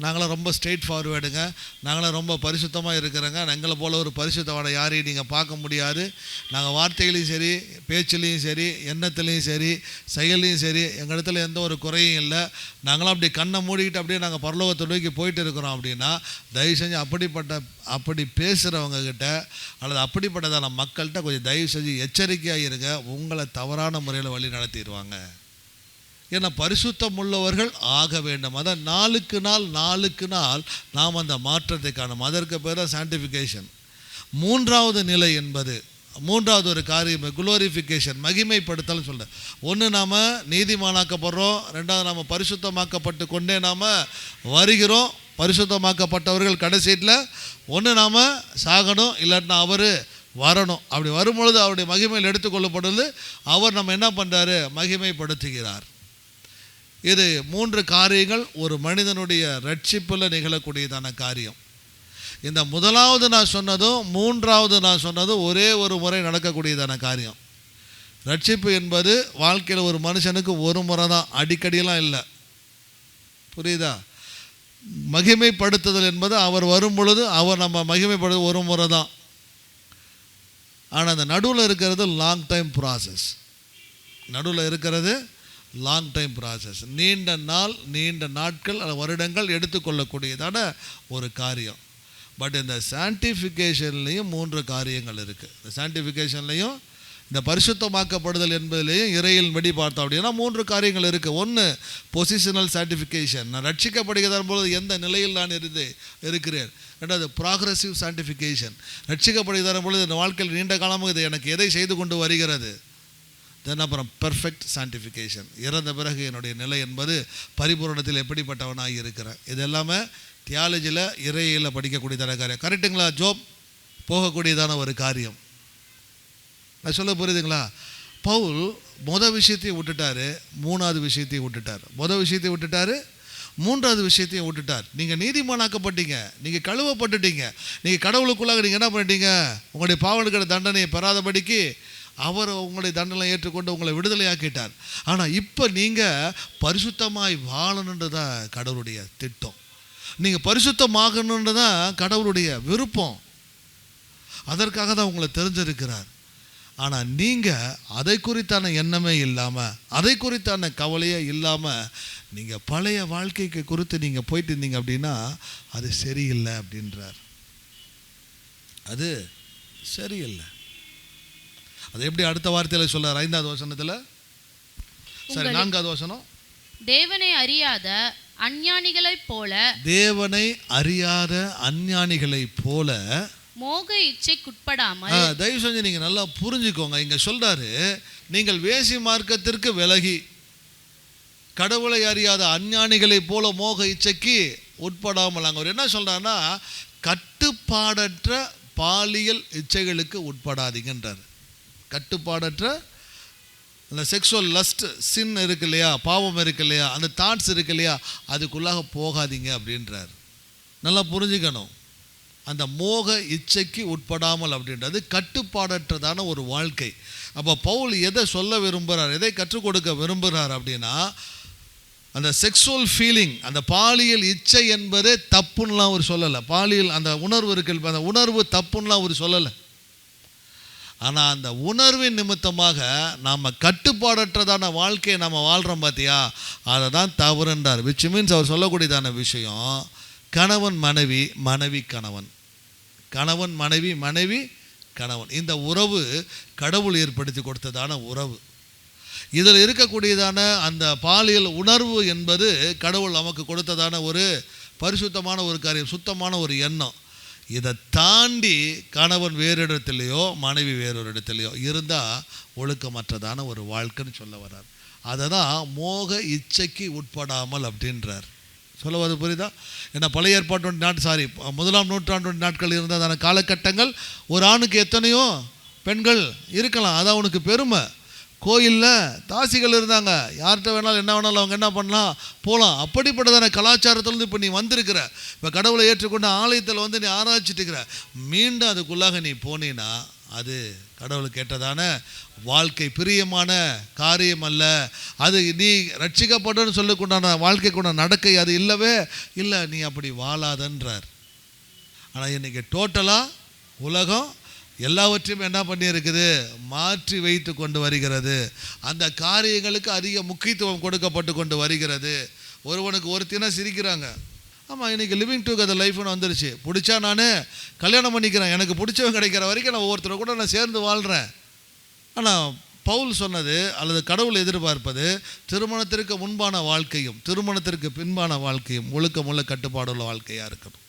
நாங்களாம் ரொம்ப ஸ்ட்ரெயிட் ஃபார்வேர்டுங்க, நாங்களாம் ரொம்ப பரிசுத்தமாக இருக்கிறோங்க, எங்களை போல் ஒரு பரிசுத்தவானை யாரையும் நீங்கள் பார்க்க முடியாது. நாங்கள் வார்த்தைகளையும் சரி, பேச்சுலேயும் சரி, எண்ணத்துலேயும் சரி, செயலையும் சரி, எங்கள் இடத்துல எந்த ஒரு குறையும் இல்லை. நாங்களாம் அப்படி கண்ணை மூடிக்கிட்டு அப்படியே நாங்கள் பரலோகத்தை நோக்கி போயிட்டு இருக்கிறோம் அப்படின்னா, தயவு செஞ்சு அப்படி பேசுகிறவங்கக்கிட்ட அல்லது அப்படிப்பட்டதான மக்கள்கிட்ட கொஞ்சம் தயவு செஞ்சு எச்சரிக்கையாக இருங்க. உங்களை தவறான முறையில் வழி நடத்திடுவாங்க. ஏன்னா பரிசுத்தம் உள்ளவர்கள் ஆக வேண்டும். அதான் நாளுக்கு நாள் நாம் அந்த மாற்றத்தை காணும். அதற்கு பேர் தான் சான்டிஃபிகேஷன். மூன்றாவது நிலை என்பது, மூன்றாவது ஒரு காரியம் குளோரிஃபிகேஷன், மகிமைப்படுத்தல் சொல்ல. ஒன்று நாம் நீதிமானாக்கப்படுறோம், ரெண்டாவது நாம் பரிசுத்தமாக்கப்பட்டு கொண்டே நாம் வருகிறோம். பரிசுத்தமாக்கப்பட்டவர்கள் கடைசியில் ஒன்று நாம் சாகணும், இல்லாட்டினா அவர் வரணும். அப்படி வரும்பொழுது அவருடைய மகிமையில் எடுத்துக்கொள்ளப்படுது. அவர் நம்ம என்ன பண்ணுறாரு, மகிமைப்படுத்துகிறார். இது மூன்று காரியங்கள் ஒரு மனிதனுடைய ரட்சிப்பில் நிகழக்கூடியதான காரியம். இந்த முதலாவது நான் சொன்னதும் மூன்றாவது நான் சொன்னதும் ஒரே ஒரு முறை நடக்கக்கூடியதான காரியம். ரட்சிப்பு என்பது வாழ்க்கையில் ஒரு மனுஷனுக்கு ஒரு முறை தான், அடிக்கடியெல்லாம் இல்லை. புரியுதா? மகிமைப்படுத்துதல் என்பது அவர் வரும் பொழுது அவர் நம்ம மகிமைப்படுது ஒரு முறை தான். ஆனால் அந்த நடுவில் இருக்கிறது லாங் டைம் ப்ராசஸ். நடுவில் இருக்கிறது லாங் டைம் ப்ராசஸ், நீண்ட நாட்கள் வருடங்கள் எடுத்துக்கொள்ளக்கூடியதான ஒரு காரியம். பட் இந்த சான்டிஃபிகேஷன்லேயும் மூன்று காரியங்கள் இருக்குது. இந்த சான்டிஃபிகேஷன்லேயும் இந்த பரிசுத்தமாக்கப்படுதல் என்பதிலேயும் இறையில் படி பார்த்தோம் அப்படின்னா மூன்று காரியங்கள் இருக்குது. ஒன்று பொசிஷனல் சான்டிஃபிகேஷன், நான் ரட்சிக்கப்படுகிற போது எந்த நிலையில் நான் இருக்கிறேன். ரெண்டாவது ப்ராக்ரெசிவ் சான்டிஃபிகேஷன், ரட்சிக்கப்படுகிற பொழுது இந்த வாழ்க்கையில் நீண்ட காலமாக இது எனக்கு எதை செய்து கொண்டு வருகிறது. தென் அப்புறம் பெர்ஃபெக்ட் சான்டிஃபிகேஷன், இறந்த பிறகு என்னுடைய நிலை என்பது பரிபூரணத்தில் எப்படிப்பட்டவனாக இருக்கிறேன். இது எல்லாமே தியாலஜியில் இறையில் படிக்கக்கூடியதான காரியம். கரெக்டுங்களா? ஜோப் போகக்கூடியதான ஒரு காரியம். நான் சொல்ல புரியுதுங்களா? பவுல் விஷயத்தையும் விட்டுட்டார், மூணாவது விஷயத்தையும் விட்டுட்டார். விஷயத்தையும் விட்டுட்டார், மூன்றாவது விஷயத்தையும் விட்டுட்டார். நீங்கள் நீதிமானாக்கப்பட்டீங்க, நீங்கள் கழுவப்பட்டுட்டீங்க, நீங்கள் கடவுளுக்குள்ளாக நீங்கள் என்ன பண்ணிட்டீங்க, உங்களுடைய பாவனுக்கிற தண்டனையை பெறாதபடிக்கு அவர் உங்களுடைய தண்டனை ஏற்றுக்கொண்டு உங்களை விடுதலையாக்கிட்டார். ஆனால் இப்போ நீங்கள் பரிசுத்தமாய் வாழணுன்றதான் கடவுளுடைய திட்டம். நீங்கள் பரிசுத்தமாகணுன்றதான் கடவுளுடைய விருப்பம். அதற்காக தான் உங்களை தெரிஞ்சிருக்கிறார். ஆனால் நீங்கள் அதை குறித்தான எண்ணமே இல்லாமல், அதை குறித்தான கவலையே இல்லாமல் நீங்கள் பழைய வாழ்க்கைக்கு குறித்து நீங்கள் போயிட்டு இருந்தீங்க அப்படின்னா அது சரியில்லை அப்படின்றார். அது சரியில்லை. அது எப்படி அடுத்த வார்த்தையில் சொல்றார்? 5வது வசனத்தில், சரி 4வது வசனம், தேவனை அறியாத அஞ்ஞானிகளைப் போல மோக இச்சைக்குட்படாமல். தயவு செஞ்சு நீங்க நல்லா புரிஞ்சுக்கோங்க. இங்க சொல்றாரு, நீங்கள் வேசி மார்க்கத்திற்கு விலகி கடவுளை அறியாத அஞ்ஞானிகளைப் போல மோக இச்சைக்கு உட்படாமல். அங்கே அவர் என்ன சொல்கிறாருன்னா, கட்டுப்பாடற்ற பாலியல் இச்சைகளுக்கு உட்படாதீங்கன்றார். கட்டுப்பாடற்ற அந்த செக்ஷுவல் லஸ்ட் சின் இருக்கு இல்லையா, பாவம் இருக்கு இல்லையா, அந்த தாட்ஸ் இருக்கு இல்லையா, அதுக்குள்ளாக போகாதீங்க அப்படின்றார். நல்லா புரிஞ்சுக்கணும், அந்த மோக இச்சைக்கு உட்படாமல் அப்படின்றது கட்டுப்பாடற்றதான ஒரு வாழ்க்கை. அப்போ பவுல் எதை சொல்ல விரும்புகிறார், எதை கற்றுக் கொடுக்க விரும்புகிறார் அப்படின்னா, அந்த செக்ஸுவல் ஃபீலிங், அந்த பாலியல் இச்சை என்பதே தப்புன்னெலாம் அவர் சொல்லலை. பாலியல் அந்த உணர்வு இருக்கு, அந்த உணர்வு தப்புன்னெலாம் அவர் சொல்லலை. ஆனால் அந்த உணர்வின் நிமித்தமாக நாம் கட்டுப்பாடற்றதான வாழ்க்கையை நம்ம வாழ்கிறோம் பார்த்தியா, அதை தான் தவறுன்றார். விச் மீன்ஸ் அவர் சொல்லக்கூடியதான விஷயம், கணவன் மனைவி, மனைவி கணவன், கணவன் மனைவி, மனைவி கணவன், இந்த உறவு கடவுள் ஏற்படுத்தி கொடுத்ததான உறவு. இதில் இருக்கக்கூடியதான அந்த பாலியல் உணர்வு என்பது கடவுள் நமக்கு கொடுத்ததான ஒரு பரிசுத்தமான ஒரு காரியம், சுத்தமான ஒரு எண்ணம். இதை தாண்டி கணவன் வேறு இடத்துலையோ மனைவி வேறொரு இடத்துலையோ இருந்தால் ஒழுக்கமற்றதான ஒரு வாழ்க்கைன்னு சொல்ல வர்றார். அதை தான் மோக இச்சைக்கு உட்படாமல் அப்படின்றார். சொல்லுவது புரியுதா? ஏன்னா பழைய ஏற்பாட்டு முதலாம் நூற்றாண்டு நாட்கள் இருந்ததான காலகட்டங்கள், ஒரு ஆணுக்கு எத்தனையோ பெண்கள் இருக்கலாம், அது அவனுக்கு பெருமை. கோயிலில் தாசிகள் இருந்தாங்க, யார்கிட்ட வேணாலும் என்ன வேணாலும் அவங்க என்ன பண்ணலாம், போகலாம். அப்படிப்பட்டதான கலாச்சாரத்துலேருந்து இப்போ நீ வந்திருக்கிற, இப்போ கடவுளை ஏற்றுக்கொண்ட ஆலயத்தில் வந்து நீ ஆராய்ச்சிட்டு இருக்கிற, மீண்டும் அதுக்குள்ளாக நீ போனீன்னா அது கடவுளுக்கு ஏற்றதான வாழ்க்கை, பிரியமான காரியம் அல்ல. அது நீ ரட்சிக்கப்படன்னு சொல்லிக்கொண்டான வாழ்க்கைக்குண்ட நடக்கை அது இல்லவே இல்லை. நீ அப்படி வாழாதன்றார். ஆனால் இன்றைக்கி டோட்டலாக உலகம் எல்லாவற்றையும் என்ன பண்ணியிருக்குது, மாற்றி வைத்து கொண்டு வருகிறது. அந்த காரியங்களுக்கு அதிக முக்கியத்துவம் கொடுக்கப்பட்டு கொண்டு வருகிறது. ஒருவனுக்கு ஒருத்தினா சிரிக்கிறாங்க. ஆமாம், இன்றைக்கி லிவிங் டுகெதர் லைஃப்னு வந்துருச்சு. பிடிச்சா நான் கல்யாணம் பண்ணிக்கிறேன், எனக்கு பிடிச்சவன் கிடைக்கிற வரைக்கும் நான் ஒவ்வொருத்தரை கூட நான் சேர்ந்து வாழ்கிறேன். ஆனால் பவுல் சொன்னது அல்லது கடவுள் எதிர்பார்ப்பது, திருமணத்திற்கு முன்பான வாழ்க்கையும் திருமணத்திற்கு பின்பான வாழ்க்கையும் ஒழுக்கமுள்ள கட்டுப்பாடுள்ள வாழ்க்கையாக இருக்கணும்.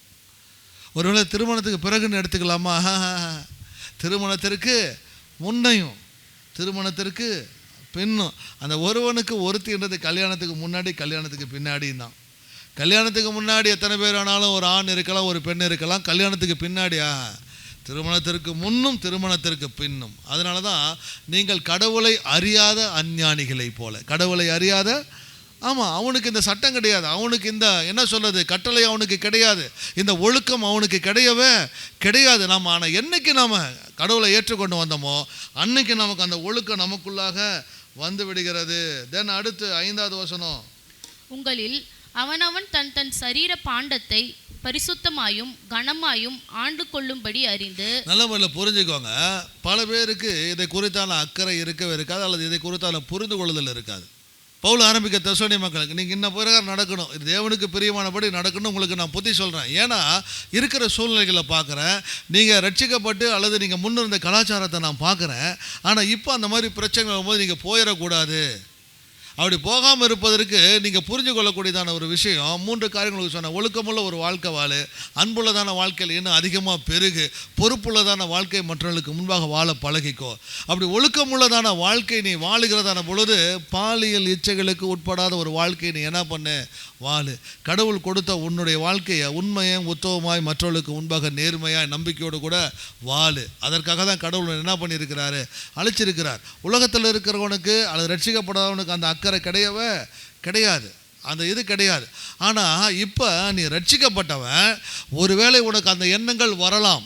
ஒருவேளை திருமணத்துக்கு பிறகுன்னு எடுத்துக்கலாமா? திருமணத்திற்கு முன்னையும் திருமணத்திற்கு பின்னும். அந்த ஒருவனுக்கு ஒருத்தின்றது கல்யாணத்துக்கு முன்னாடி கல்யாணத்துக்கு பின்னாடியும் தான். கல்யாணத்துக்கு முன்னாடி எத்தனை பேர் ஆனாலும் ஒரு ஆண் இருக்கலாம், ஒரு பெண் இருக்கலாம். கல்யாணத்துக்கு பின்னாடியா, திருமணத்திற்கு முன்னும் திருமணத்திற்கு பின்னும். அதனால தான் நீங்கள் கடவுளை அறியாத அஞ்ஞானிகளை போல, கடவுளை அறியாத, ஆமாம், அவனுக்கு இந்த சட்டம் கிடையாது, அவனுக்கு இந்த என்ன சொல்கிறது கட்டளை அவனுக்கு கிடையாது, இந்த ஒழுக்கம் அவனுக்கு கிடையவே கிடையாது. நாம் ஆனால் என்னைக்கு நாம் கடவுளை ஏற்றுக்கொண்டு வந்தோமோ அன்னைக்கு நமக்கு அந்த ஒழுக்கம் நமக்குள்ளாக வந்து விடுகிறது. தென் அடுத்து 5வது வசனம், உங்களில் அவனவன் தன் தன் சரீர பாண்டத்தை பரிசுத்தமாயும் கனமாயும் ஆண்டு கொள்ளும்படி அறிந்து. நல்ல முறையில் புரிஞ்சுக்கோங்க. பல பேருக்கு இதை குறித்தான அக்கறை இருக்கவே இருக்காது, அல்லது இதை குறித்தான புரிந்து கொள்ளுதல் இருக்காது. பவுல் ஆரம்பிக்க தெசலோனிய மக்களுக்கு, நீங்கள் இன்ன பிரகாரம் நடக்கணும், இது தேவனுக்கு பிரியமானபடி நடக்கணும், உங்களுக்கு நான் புத்தி சொல்கிறேன். ஏன்னா இருக்கிற சூழ்நிலைகளை பார்க்குறேன், நீங்கள் ரட்சிக்கப்பட்டு அல்லது நீங்கள் முன்னிருந்த கலாச்சாரத்தை நான் பார்க்குறேன். ஆனால் இப்போ அந்த மாதிரி பிரச்சனை வரும்போது நீங்கள் போயிடக்கூடாது. அப்படி போகாமல் இருப்பதற்கு நீங்கள் புரிஞ்சு கொள்ளக்கூடியதான ஒரு விஷயம் 3 காரியங்களுக்கு சொன்ன. ஒழுக்கமுள்ள ஒரு வாழ்க்கை வாழு, அன்புள்ளதான வாழ்க்கையில் இன்னும் அதிகமாக பெருகு, பொறுப்புள்ளதான வாழ்க்கை மற்றவர்களுக்கு முன்பாக வாழ பழகிக்கோ. அப்படி ஒழுக்கமுள்ளதான வாழ்க்கை நீ வாழுகிறதான பொழுது பாலியல் இச்சைகளுக்கு உட்படாத ஒரு வாழ்க்கை நீ என்ன பண்ணு, வாழு. கடவுள் கொடுத்த உன்னுடைய வாழ்க்கையை உண்மையும் உத்தவமாய் மற்றவர்களுக்கு முன்பாக நேர்மையாய் நம்பிக்கையோடு கூட வாழு. அதற்காக தான் கடவுள் என்ன பண்ணியிருக்கிறாரு, அழைச்சிருக்கிறார். உலகத்தில் இருக்கிறவனுக்கு அல்லது ரட்சிக்கப்படாதவனுக்கு அந்த அக்கறை கிடையவே கிடையாது, அந்த இது கிடையாது. ஆனால் இப்போ நீ ரட்சிக்கப்பட்டவன், ஒருவேளை உனக்கு அந்த எண்ணங்கள் வரலாம்.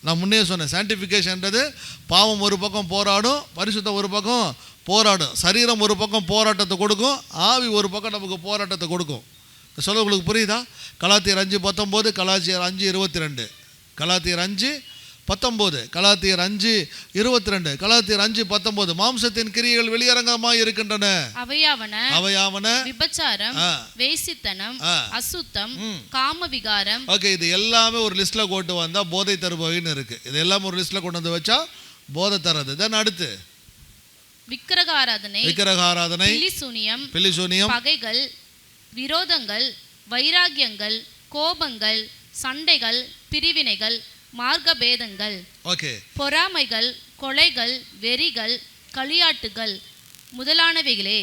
நான் முன்னே சொன்னேன், சான்டிஃபிகேஷன்றது பாவம் ஒரு பக்கம் போராடும், பரிசுத்தம் ஒரு பக்கம் போராடும். சரீரம் ஒரு பக்கம் போராட்டத்தை கொடுக்கும், ஆவி ஒரு பக்கம் நமக்கு போராட்டத்தை கொடுக்கும். சொல்ல உங்களுக்கு புரியுதா? கலாத்தியர் 5:19, கலாத்தியர் 5:22, கலாத்தியர் 5:19, கலாத்தியர் 5:22, கலாத்தியர் 5:19. மாம்சத்தின் கிரியைகள் வெளியரங்கமாய் இருக்கின்றன. அவையாவன விபச்சாரம், வேசித்தனம், அசுத்தம், காம விகாரம். ஓகே, இது எல்லாமே ஒரு லிஸ்ட்ல கொண்டு வந்தா போதை தருபவைன்னு இருக்கு. இது எல்லாம் ஒரு லிஸ்ட்ல கொண்டு வந்து வச்சா போதை தரது. தென் அடுத்து விக்கிரகாராதனை, பிலிசூனியம், பகைகள், விரோதங்கள், வைராகியங்கள், கோபங்கள், சண்டைகள், பிரிவினைகள், மார்க்கபேதங்கள், பொறாமைகள், கொலைகள், வெறிகள், களியாட்டுகள் முதலானவைகளே.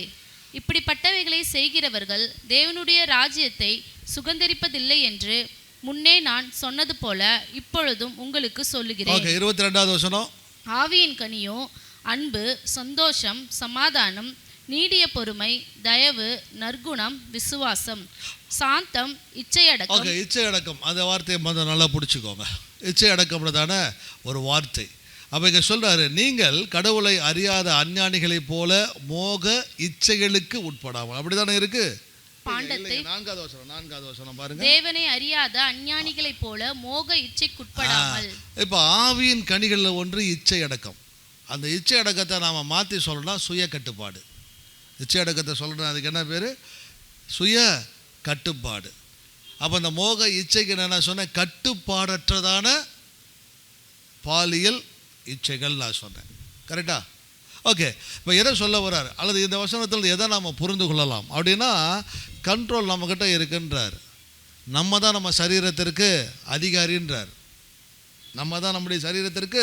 இப்படிப்பட்டவைகளை செய்கிறவர்கள் தேவனுடைய ராஜ்யத்தை சுகந்தரிப்பதில்லை என்று முன்னே நான் சொன்னது போல இப்பொழுதும் உங்களுக்கு சொல்லுகிறேன். 22வது வசனம். ஆவியின் கனியோ அன்பு, சந்தோஷம், சமாதானம், நீடிய பொறுமை, தயவு, நற்குணம், விசுவாசம், சாந்தம், இச்சையடக்கம். இச்சையடக்கம் அந்த வார்த்தையை முதல்ல நல்லா பிடிச்சிக்கோங்க. இச்சையடக்கம்ன்றதான ஒரு வார்த்தை. அப்போ இங்கே சொல்கிறாரு, நீங்கள் கடவுளை அறியாத அஞ்ஞானிகளைப் போல மோக இச்சைகளுக்கு உட்படாமல். அப்படி தானே இருக்கு. பாண்டத்தை 4வது வசனம் பாருங்க. தேவனை அறியாத அஞ்ஞானிகளைப் போல மோக இச்சைக்குட்படாமல். இப்போ ஆவியின் கனிகளில் ஒன்று இச்சை அடக்கம். அந்த இச்சை அடக்கத்தை நாம் மாற்றி சொல்லணும்னா சுய கட்டுப்பாடு. இச்சை அடக்கத்தை சொல்லணும், அதுக்கு என்ன பேர்? சுய கட்டுப்பாடு. அப்போ அந்த மோக இச்சைக்கு என்ன சொன்னேன்? கட்டுப்பாடற்றதான பாலியல் இச்சைகள் நான் சொன்னேன். கரெக்டா? ஓகே. இப்போ எதை சொல்ல வர்றார், அல்லது இந்த வசனத்தில் எதை நாம் புரிந்து கொள்ளலாம் அப்படின்னா, கண்ட்ரோல் நம்மக்கிட்ட இருக்குன்றார். நம்ம தான் நம்ம சரீரத்திற்கு அதிகாரின்றார். நம்ம தான் நம்முடைய சரீரத்திற்கு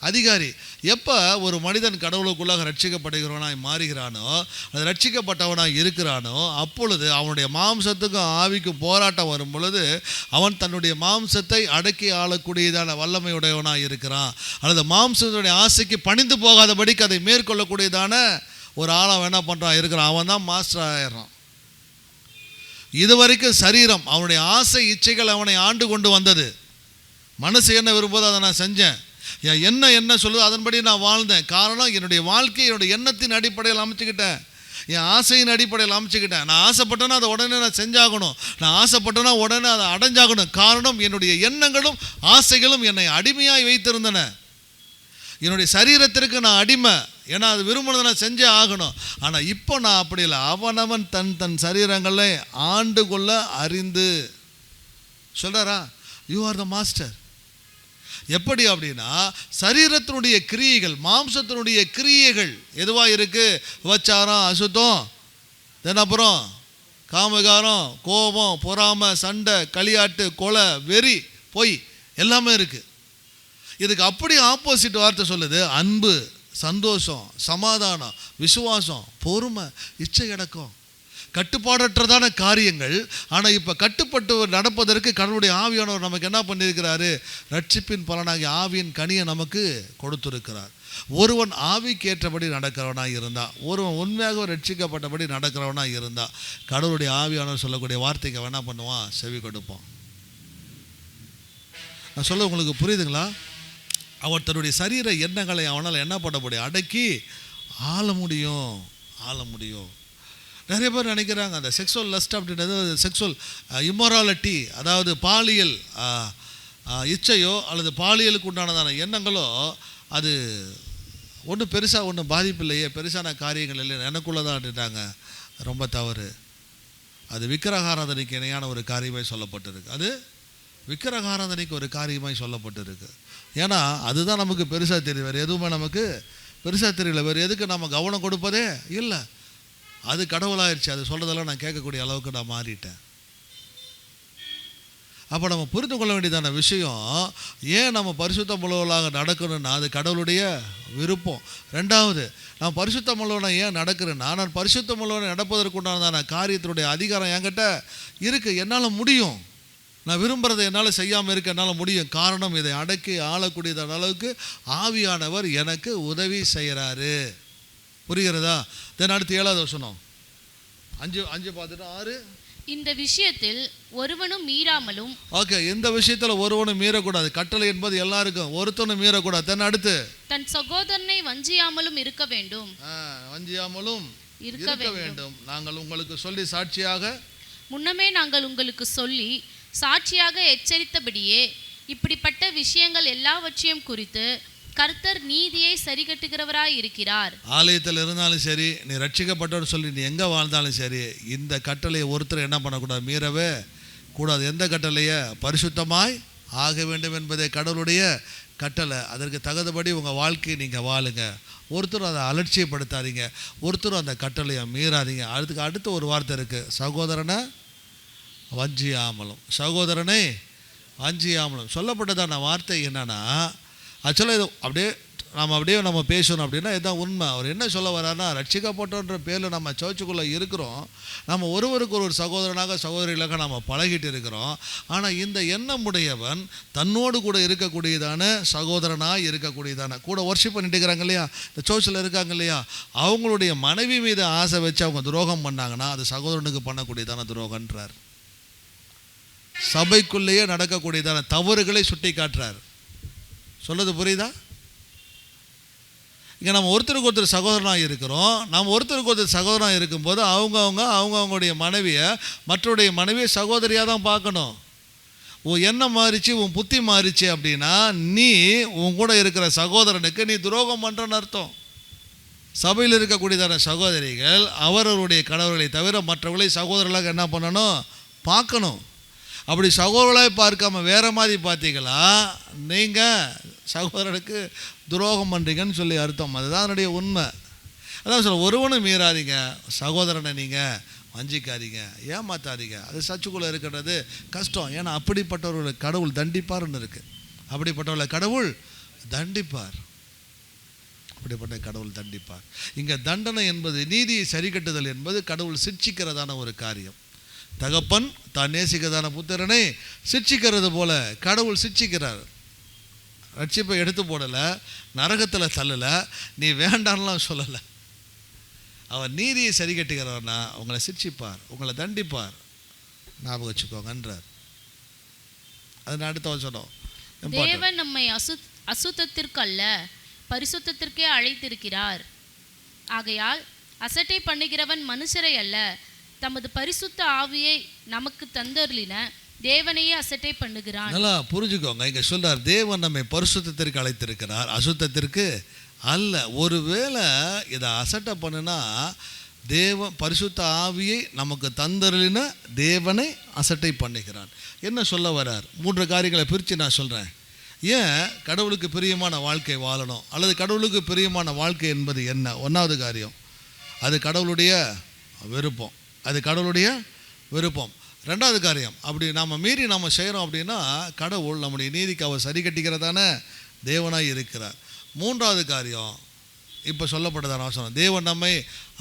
அதிகாரி. எப்போ ஒரு மனிதன் கடவுளுக்குள்ளாக ரட்சிக்கப்படுகிறவனாய் மாறுகிறானோ, அது ரட்சிக்கப்பட்டவனாய் இருக்கிறானோ, அப்பொழுது அவனுடைய மாம்சத்துக்கும் ஆவிக்கும் போராட்டம் வரும் பொழுது அவன் தன்னுடைய மாம்சத்தை அடக்கி ஆளக்கூடியதான வல்லமையுடையவனாய் இருக்கிறான். அல்லது மாம்சத்துடைய ஆசைக்கு பணிந்து போகாதபடிக்கு அதை மேற்கொள்ளக்கூடியதான ஒரு ஆளாக என்ன பண்ணுறான் இருக்கிறான். அவன் தான் மாஸ்டர் ஆயிடுறான். இதுவரைக்கும் சரீரம், அவனுடைய ஆசை இச்சைகள் அவனை ஆண்டு கொண்டு வந்தது. மனசு என்ன விரும்புதோ அதை நான் செஞ்சேன், என்ன சொல்லுதோ அதன்படி நான் வாழ்ந்தேன். காரணம், என்னுடைய வாழ்க்கையை என்னுடைய எண்ணத்தின் அடிப்படையில் அமைச்சுக்கிட்டேன், என் ஆசையின் அடிப்படையில் அமைச்சுக்கிட்டேன். நான் ஆசைப்பட்டேன்னா அதை உடனே நான் செஞ்சாகணும், நான் ஆசைப்பட்டேன்னா உடனே அதை அடைஞ்சாகணும். காரணம், என்னுடைய எண்ணங்களும் ஆசைகளும் என்னை அடிமையாய் வைத்திருந்தன. என்னுடைய சரீரத்திற்கு நான் அடிமை, ஏன்னா அது விரும்பினதை நான் செஞ்சே ஆகணும். ஆனால் இப்போ நான் அப்படி இல்லை. அவனவன் தன் சரீரங்களை ஆண்டு கொள்ள அறிந்து சொல்கிறாரா, யூ ஆர் த மாஸ்டர். எப்படி அப்படின்னா, சரீரத்தினுடைய கிரியைகள், மாம்சத்தினுடைய கிரியைகள் எதுவாக இருக்குது? விபச்சாரம், அசுத்தம், அப்புறம் காமகாரம், கோபம், பொறாமை, சண்டை, களியாட்டு, கொலை, வெறி, பொய் எல்லாமே இருக்குது. இதுக்கு அப்படி ஆப்போசிட் வார்த்தை சொல்லுது, அன்பு, சந்தோஷம், சமாதானம், விசுவாசம், பொறுமை, இச்சை அடக்கம். கட்டுப்பாடற்றதான காரியங்கள். ஆனால் இப்போ கட்டுப்பட்டு நடப்பதற்கு கடவுளுடைய ஆவியானவர் நமக்கு என்ன பண்ணியிருக்கிறாரு? ரட்சிப்பின் பலனாகிய ஆவியின் கனியை நமக்கு கொடுத்துருக்கிறார். ஒருவன் ஆவிக்கு ஏற்றபடி நடக்கிறவனாக இருந்தால், ஒருவன் உண்மையாக ரட்சிக்கப்பட்டபடி நடக்கிறவனாக இருந்தால், கடவுளுடைய ஆவியானவர் சொல்லக்கூடிய வார்த்தைக்கு என்ன பண்ணுவான்? செவி கொடுப்பான். நான் சொல்ல உங்களுக்கு புரியுதுங்களா? அவன் தன்னுடைய சரீர எண்ணங்களை அவனால் என்ன பண்ண முடியும்? அடக்கி ஆள முடியும். நிறைய பேர் நினைக்கிறாங்க அந்த செக்ஸுவல் லஸ்ட் அப்படின்றது செக்ஸுவல் இம்மொராலிட்டி, அதாவது பாலியல் இச்சையோ அல்லது பாலியலுக்கு உண்டானதான எண்ணங்களோ அது ஒன்றும் பெருசாக ஒன்றும் பாதிப்பு இல்லையே, பெருசான காரியங்கள் இல்லை, எனக்குள்ளே தான் அப்படின்ட்டாங்க. ரொம்ப தவறு. அது விக்கிரகாராதனைக்கு இணையான ஒரு காரியமாய் சொல்லப்பட்டிருக்கு. அது விக்கிரகாராதனைக்கு ஒரு காரியமாய் சொல்லப்பட்டிருக்கு. ஏன்னா அதுதான் நமக்கு பெருசாக தெரியும், வேறு எதுவுமே நமக்கு பெருசாக தெரியல. வேறு எதுக்கு நம்ம கவனம் கொடுப்பதே இல்லை. அது கடவுளாயிருச்சு. அது சொல்கிறதெல்லாம் நான் கேட்கக்கூடிய அளவுக்கு நான் மாறிட்டேன். அப்போ நம்ம புரிந்து கொள்ள வேண்டியதான விஷயம், ஏன் நம்ம பரிசுத்தம் உள்ளவர்களாக நடக்கணும்னா அது கடவுளுடைய விருப்பம். ரெண்டாவது, நான் பரிசுத்தம் உள்ளவனை ஏன் நடக்கிறேன்னா, நான் பரிசுத்தம் உள்ளவனை நடப்பதற்கு உண்டானதான காரியத்தினுடைய அதிகாரம் என்கிட்ட இருக்குது. என்னால் முடியும். நான் விரும்புகிறதை என்னால் செய்யாமல் இருக்க என்னால் முடியும். காரணம், இதை அடக்கி ஆளக்கூடியதான அளவுக்கு ஆவியானவர் எனக்கு உதவி செய்கிறாரு. புரிகிறதா? அடுத்து 7வது வசனம் 5 பார்த்துட்டு 6. இந்த விஷயத்தில் ஒருவனும் மீறாமலும். ஓகே, இந்த விஷயத்தில் ஒருவனும் மீறக்கூடாது. கட்டளை என்பது எல்லாருக்கும், ஒருத்தனும் மீறக்கூடாது. அடுத்து, தன் சகோதரனை வஞ்சியாமலும் இருக்க வேண்டும். வஞ்சியாமலும் இருக்க வேண்டும். நாங்கள் உங்களுக்கு சொல்லி சாட்சியாக, முன்னமே நாங்கள் உங்களுக்கு சொல்லி சாட்சியாக எச்சரித்தபடியே இப்படிப்பட்ட விஷயங்கள் எல்லாவற்றையும் குறித்து கர்த்தர் நீதியை சரி கட்டுகிறவராய் இருக்கிறார். ஆலயத்தில் இருந்தாலும் சரி, நீ ரட்சிக்கப்பட்டவன்னு சொல்லி நீ எங்கே வாழ்ந்தாலும் சரி, இந்த கட்டளையை ஒருத்தர் என்ன பண்ணக்கூடாது? மீறவே கூடாது. எந்த கட்டளையை? பரிசுத்தமாய் ஆக வேண்டும் என்பதே கடவுளுடைய கட்டளை. அதற்கு தகுந்தபடி உங்கள் வாழ்க்கையை நீங்கள் வாழுங்க. ஒருத்தரும் அதை அலட்சியப்படுத்தாதீங்க, ஒருத்தரும் அந்த கட்டளையை மீறாதீங்க. அதுக்கு அடுத்த ஒரு வார்த்தை இருக்குது, சகோதரனை வஞ்சியாமலும். சகோதரனை வஞ்சியாமலும் சொல்லப்பட்டதான வார்த்தை என்னன்னா, ஆக்சுவலாக இது அப்படியே நம்ம அப்படியே நம்ம பேசணும் அப்படின்னா இதுதான் உண்மை. அவர் என்ன சொல்ல வர்றாருன்னா, ரட்சிக்கப்பட்டோன்ற பேரில் நம்ம சர்ச்சுக்குள்ளே இருக்கிறோம், நம்ம ஒருவருக்கு ஒரு சகோதரனாக சகோதரிகளாக நம்ம பழகிட்டு இருக்கிறோம். ஆனால் இந்த எண்ணமுடையவன் தன்னோடு கூட இருக்கக்கூடியதான சகோதரனாக இருக்கக்கூடியதான கூட ஒர்ஷிப் பண்ணிட்டு இருக்கிறாங்க இல்லையா, இந்த சர்ச்சில் இருக்காங்க இல்லையா, அவங்களுடைய மனைவி மீது ஆசை வச்சு அவங்க துரோகம் பண்ணாங்கன்னா அது சகோதரனுக்கு பண்ணக்கூடியதான துரோகன்றார். சபைக்குள்ளேயே நடக்கக்கூடியதான தவறுகளை சுட்டி காட்டுறார். சொல்றது புரியுதா? இங்கே நம்ம ஒருத்தருக்கு ஒருத்தர் சகோதரனாக இருக்கிறோம். நம்ம ஒருத்தருக்கு ஒருத்தர் சகோதரனாக இருக்கும்போது அவங்களுடைய மனைவியை மற்றவருடைய மனைவியை சகோதரியாக தான் பார்க்கணும். உன் எண்ணம் மாறிச்சு, உன் புத்தி மாறிச்சு அப்படின்னா நீ உன் கூட இருக்கிற சகோதரனுக்கு நீ துரோகம் பண்ணுறன்னு அர்த்தம். சபையில் இருக்கக்கூடியதான சகோதரிகள் அவர்களுடைய கணவர்களை தவிர மற்றவர்களை சகோதரர்களாக என்ன பண்ணணும்? பார்க்கணும். அப்படி சகோதரர்களாக பார்க்காம வேறு மாதிரி பார்த்தீங்களா நீங்கள் சகோதரனுக்கு துரோகம் பண்ணுறீங்கன்னு சொல்லி அர்த்தம். அதுதான் என்னுடைய உண்மை. அதான் சொல்ல, ஒருவனும் மீறாதீங்க, சகோதரனை நீங்கள் வஞ்சிக்காதீங்க, ஏமாத்தாதீங்க. அது சர்ச்சுக்குள்ளே இருக்கிறது கஷ்டம். ஏன்னா அப்படிப்பட்டவர்களை கடவுள் தண்டிப்பார்னு இருக்குது. அப்படிப்பட்டவர்களை கடவுள் தண்டிப்பார். அப்படிப்பட்ட கடவுள் தண்டிப்பார். இங்கே தண்டனை என்பது நீதியை சரி கட்டுதல் என்பது கடவுள் சிட்சிக்கிறதான ஒரு காரியம். தகப்பன் தான் நேசிக்கிறதான புத்திரனை சிட்சிக்கிறது போல கடவுள் சிட்சிக்கிறார். ரட்சிப்பை எடுத்து போடலை, நரகத்தில் தள்ளலை, நீ வேண்டான்லாம் சொல்லலை. அவர் நீதியை சரி கட்டுகிறவர்னா உங்களை சிட்சிப்பார், உங்களை தண்டிப்பார், ஞாபகம் வச்சுக்கோங்கன்றார். அது அடுத்த வசனம். தேவன் நம்மை அசுத்தத்திற்கு அல்ல பரிசுத்தத்திற்கே அழைத்திருக்கிறார். ஆகையால் அசட்டை பண்ணுகிறவன் மனுஷரை அல்ல, தமது பரிசுத்த ஆவியை நமக்கு தந்தருளின தேவனையே அசட்டை பண்ணுகிறான். நல்லா புரிஞ்சுக்கோங்க. இங்கே சொல்றார், தேவன் நம்மை பரிசுத்தத்திற்கு அழைத்திருக்கிறார், அசுத்தத்திற்கு அல்ல. ஒருவேளை இதை அசட்டை பண்ணுனா தேவன் பரிசுத்த ஆவியை நமக்கு தந்தருளின தேவனை அசட்டை பண்ணுகிறான். என்ன சொல்ல வர்றார்? 3 காரியங்களை பிரித்து நான் சொல்கிறேன். ஏன் கடவுளுக்கு பிரியமான வாழ்க்கை வாழணும், அல்லது கடவுளுக்கு பிரியமான வாழ்க்கை என்பது என்ன? 1வது காரியம், அது கடவுளுடைய விருப்பம். அது கடவுளுடைய விருப்பம். 2வது காரியம், அப்படி நாம் மீறி நம்ம செய்கிறோம் அப்படின்னா கடவுள் நம்முடைய நீதிக்கு அவர் சரி கட்டிக்கிறதான தேவனாய் இருக்கிறார். 3வது காரியம், இப்போ சொல்லப்பட்டதான அவசரம், தேவன் நம்மை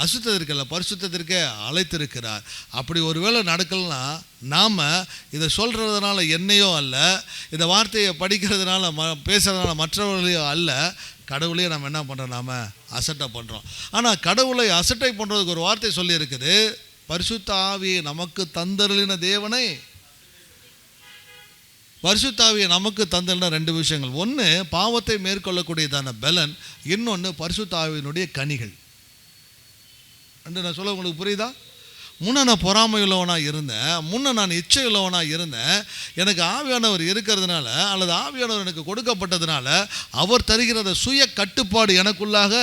அசுத்தத்திற்கல்ல பரிசுத்தத்திற்கே அழைத்திருக்கிறார். அப்படி ஒரு வேளை நடக்கலன்னா நாம் இதை சொல்கிறதுனால என்னையோ அல்ல, இந்த வார்த்தையை படிக்கிறதுனால பேசுகிறதுனால மற்றவர்களையோ அல்ல, கடவுளையே நம்ம என்ன பண்ணுறோம்? நாம் அசட்டை பண்ணுறோம். ஆனால் கடவுளை அசட்டை பண்ணுறதுக்கு ஒரு வார்த்தை சொல்லியிருக்குது, பரிசுத்த ஆவியை நமக்கு தந்தருளின தேவனை. பரிசுத்த ஆவியை நமக்கு தந்தருளின 2 விஷயங்கள். ஒன்று பாவத்தை மேற்கொள்ளக்கூடியதான பலன், இன்னொன்று பரிசுத்த ஆவியினுடைய கனிகள். ரெண்டு நான் சொல்ல உங்களுக்கு புரியுதா? முன்ன நான் பொறாமை உள்ளவனாக இருந்தேன், முன்ன நான் இச்சை உள்ளவனாக இருந்தேன். எனக்கு ஆவியானவர் இருக்கிறதுனால அல்லது ஆவியானவர் எனக்கு கொடுக்கப்பட்டதுனால அவர் தருகிறத சுய கட்டுப்பாடு எனக்குள்ளாக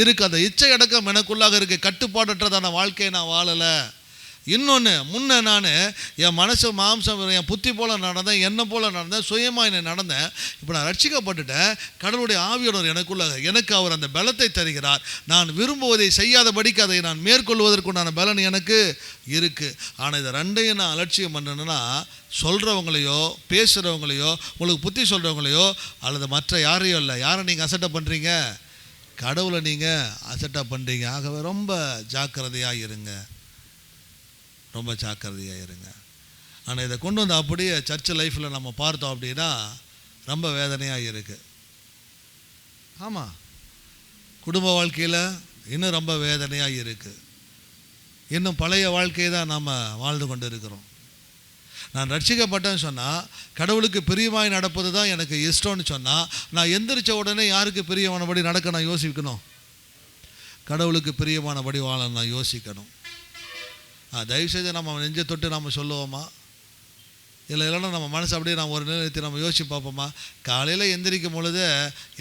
இருக்குது. அந்த இச்சை அடக்கம் எனக்குள்ளாக இருக்குது. கட்டுப்பாடற்றதான வாழ்க்கையை நான் வாழலை. இன்னொன்று, முன்ன நான் என் மனசு மாம்சம் என் புத்தி போல் நடந்தேன், என்ன போல் நடந்தேன், சுயமாக என்னை நடந்தேன். இப்போ நான் ரட்சிக்கப்பட்டுட்டேன். கடவுளுடைய ஆவியானவர் எனக்குள்ளாக எனக்கு அவர் அந்த பலத்தை தருகிறார். நான் விரும்புவதை செய்யாதபடிக்கு அதை நான் மேற்கொள்வதற்குண்டான பலன் எனக்கு இருக்குது. ஆனால் இதை 2ஐயும் நான் அலட்சியம் பண்ணணுன்னா சொல்கிறவங்களையோ பேசுகிறவங்களையோ உங்களுக்கு புத்தி சொல்கிறவங்களையோ அல்லது மற்ற யாரையோ இல்லை. யாரை நீங்கள் அசட்டை பண்ணுறீங்க? கடவுளை நீங்கள் அசட்டை பண்ணுறீங்க. ஆகவே ரொம்ப ஜாக்கிரதையாக இருங்க, ரொம்ப ஜாக்கிரதையாக இருங்க. ஆனால் இதை கொண்டு வந்து அப்படியே சர்ச் லைஃப்பில் நம்ம பார்த்தோம் அப்படின்னா ரொம்ப வேதனையாக இருக்குது. ஆமாம், குடும்ப வாழ்க்கையில் இன்னும் ரொம்ப வேதனையாக இருக்குது. இன்னும் பழைய வாழ்க்கையை தான் நாம் வாழ்ந்து கொண்டு இருக்கிறோம். நான் ரட்சிக்கப்பட்டேன்னு சொன்னால் கடவுளுக்கு பிரியமாய் நடப்பது தான் எனக்கு இஷ்டம்னு சொன்னால் நான் எந்திரிச்ச உடனே யாருக்கு பிரியமானபடி நடக்க நான் யோசிக்கணும்? கடவுளுக்கு பிரியமானபடி வாழ நான் யோசிக்கணும். தயவுசெய்து நம்ம நெஞ்சை தொட்டு நம்ம சொல்லுவோமா? இல்லைன்னா நம்ம மனசு அப்படியே நம்ம ஒரு நிலையத்தை நம்ம யோசிச்சு பார்ப்போமா? காலையில் எந்திரிக்கும் பொழுது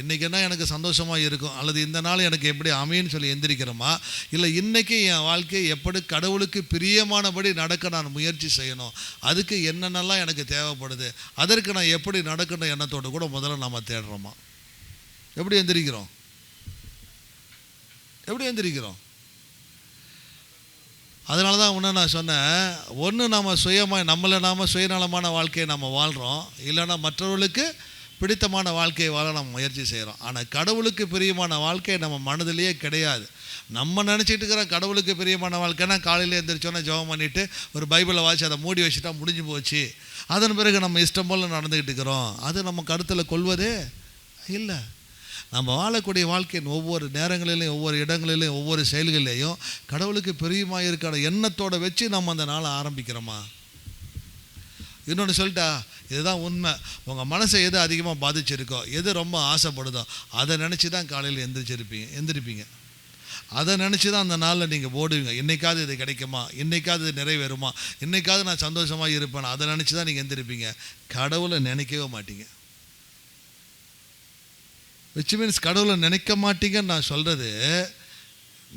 இன்றைக்கி என்ன எனக்கு சந்தோஷமாக இருக்கும், அல்லது இந்த நாள் எனக்கு எப்படி அமைன்னு சொல்லி எந்திரிக்கிறோமா? இல்லை இன்றைக்கி என் வாழ்க்கையை எப்படி கடவுளுக்கு பிரியமானபடி நடக்க நான் முயற்சி செய்யணும், அதுக்கு என்னென்னலாம் எனக்கு தேவைப்படுது, அதற்கு நான் எப்படி நடக்கணும் எண்ணத்தோடு கூட முதல்ல நம்ம தேடுறோமா? எப்படி எந்திரிக்கிறோம்? எப்படி எந்திரிக்கிறோம்? அதனால தான் ஒன்று நான் சொன்னேன், ஒன்று நம்ம சுயமாக நம்மளை நாம் சுயநலமான வாழ்க்கையை நம்ம வாழ்கிறோம், இல்லைன்னா மற்றவர்களுக்கு பிடித்தமான வாழ்க்கையை வாழ நம்ம முயற்சி செய்கிறோம். ஆனால் கடவுளுக்கு பிரியமான வாழ்க்கை நம்ம மனதிலேயே கிடையாது. நம்ம நினச்சிட்டு இருக்கிற கடவுளுக்கு பிரியமான வாழ்க்கைனா காலையில் எழுந்திரிச்சோன்னே ஜெபம் பண்ணிவிட்டு ஒரு பைபிளை வாசி அதை மூடி வச்சுட்டா முடிஞ்சு போச்சு, அதன் பிறகு நம்ம இஷ்டம் போல் நடந்துக்கிட்டு இருக்கிறோம். அது நம்ம கருத்தில் கொள்வதே இல்லை. நம்ம வாழக்கூடிய வாழ்க்கையின் ஒவ்வொரு நேரங்களிலையும், ஒவ்வொரு இடங்களிலையும், ஒவ்வொரு செயல்களிலையும் கடவுளுக்கு பிரியமாக இருக்கிற எண்ணத்தோடு வச்சு நம்ம அந்த நாளை ஆரம்பிக்கிறோமா? இன்னொன்று சொல்லிட்டா, இதுதான் உண்மை. உங்கள் மனசை எது அதிகமாக பாதிச்சிருக்கோ, எது ரொம்ப ஆசைப்படுதோ அதை நினச்சி தான் காலையில் எந்திரிப்பீங்க. அதை நினச்சி தான் அந்த நாளில் நீங்கள் ஓடுவீங்க. இன்றைக்காவது இது கிடைக்குமா, இன்றைக்காவது இது நிறைவேறுமா, இன்றைக்காவது நான் சந்தோஷமாக இருப்பேன், அதை நினச்சி தான் நீங்கள் எந்திரிப்பீங்க. கடவுளை நினைக்கவே மாட்டீங்க. விச் மீன்ஸ் கடவுளை நினைக்க மாட்டீங்கன்னு நான் சொல்கிறது,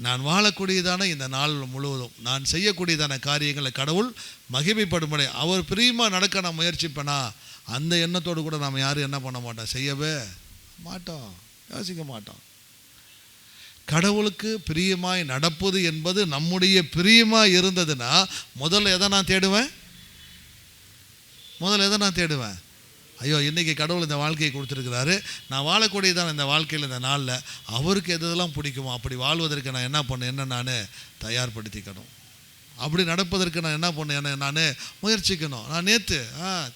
நான் வாழக்கூடியதான இந்த நாள் முழுவதும் நான் செய்யக்கூடியதான காரியங்களை கடவுள் மகிமைப்படும்படி அவர் பிரியமாக நடக்க நான் முயற்சிப்பேனா, அந்த எண்ணத்தோடு கூட நாம் யாரும் என்ன பண்ண மாட்டோம், செய்யவே மாட்டோம், யோசிக்க மாட்டோம். கடவுளுக்கு பிரியமாய் நடப்பது என்பது நம்முடைய பிரியமாக இருந்ததுன்னா முதல்ல எதை நான் தேடுவேன்? ஐயோ, இன்றைக்கி கடவுள் இந்த வாழ்க்கையை கொடுத்துருக்கிறாரு, நான் வாழக்கூடியதான இந்த வாழ்க்கையில் இந்த நாளில் அவருக்கு எதெல்லாம் பிடிக்குமோ அப்படி வாழ்வதற்கு நான் என்ன நான் தயார்படுத்திக்கணும். அப்படி நடப்பதற்கு நான் என்ன பண்ணேன், நான் முயற்சிக்கணும். நான் நேற்று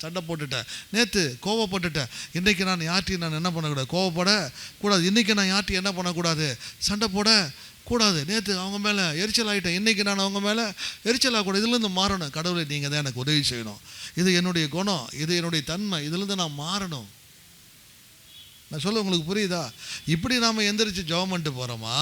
சண்டை போட்டுட்டேன், நேற்று கோவப்பட்டுட்டேன், இன்றைக்கி நான் யார்ட்டையும் நான் என்ன பண்ணக்கூடாது, கோவப்படக்கூடாது. இன்றைக்கி நான் யார்ட்டையும் என்ன பண்ணக்கூடாது, சண்டை போடக்கூடாது. நேற்று அவங்க மேலே எரிச்சல் ஆகிட்டேன், இன்றைக்கி நான் அவங்க மேலே எரிச்சல் ஆகக்கூடாது. இதுலேருந்து மாறணும். கடவுளை நீங்கள் தான் எனக்கு உதவி செய்யணும், இது என்னுடைய குணம், இது என்னுடைய தன்மை, இதுலேருந்து நான் மாறணும். நான் சொல்ல உங்களுக்கு புரியுதா? இப்படி நாம் எந்திரிச்சு ஜெபம் பண்ணிட்டு போகிறோமா,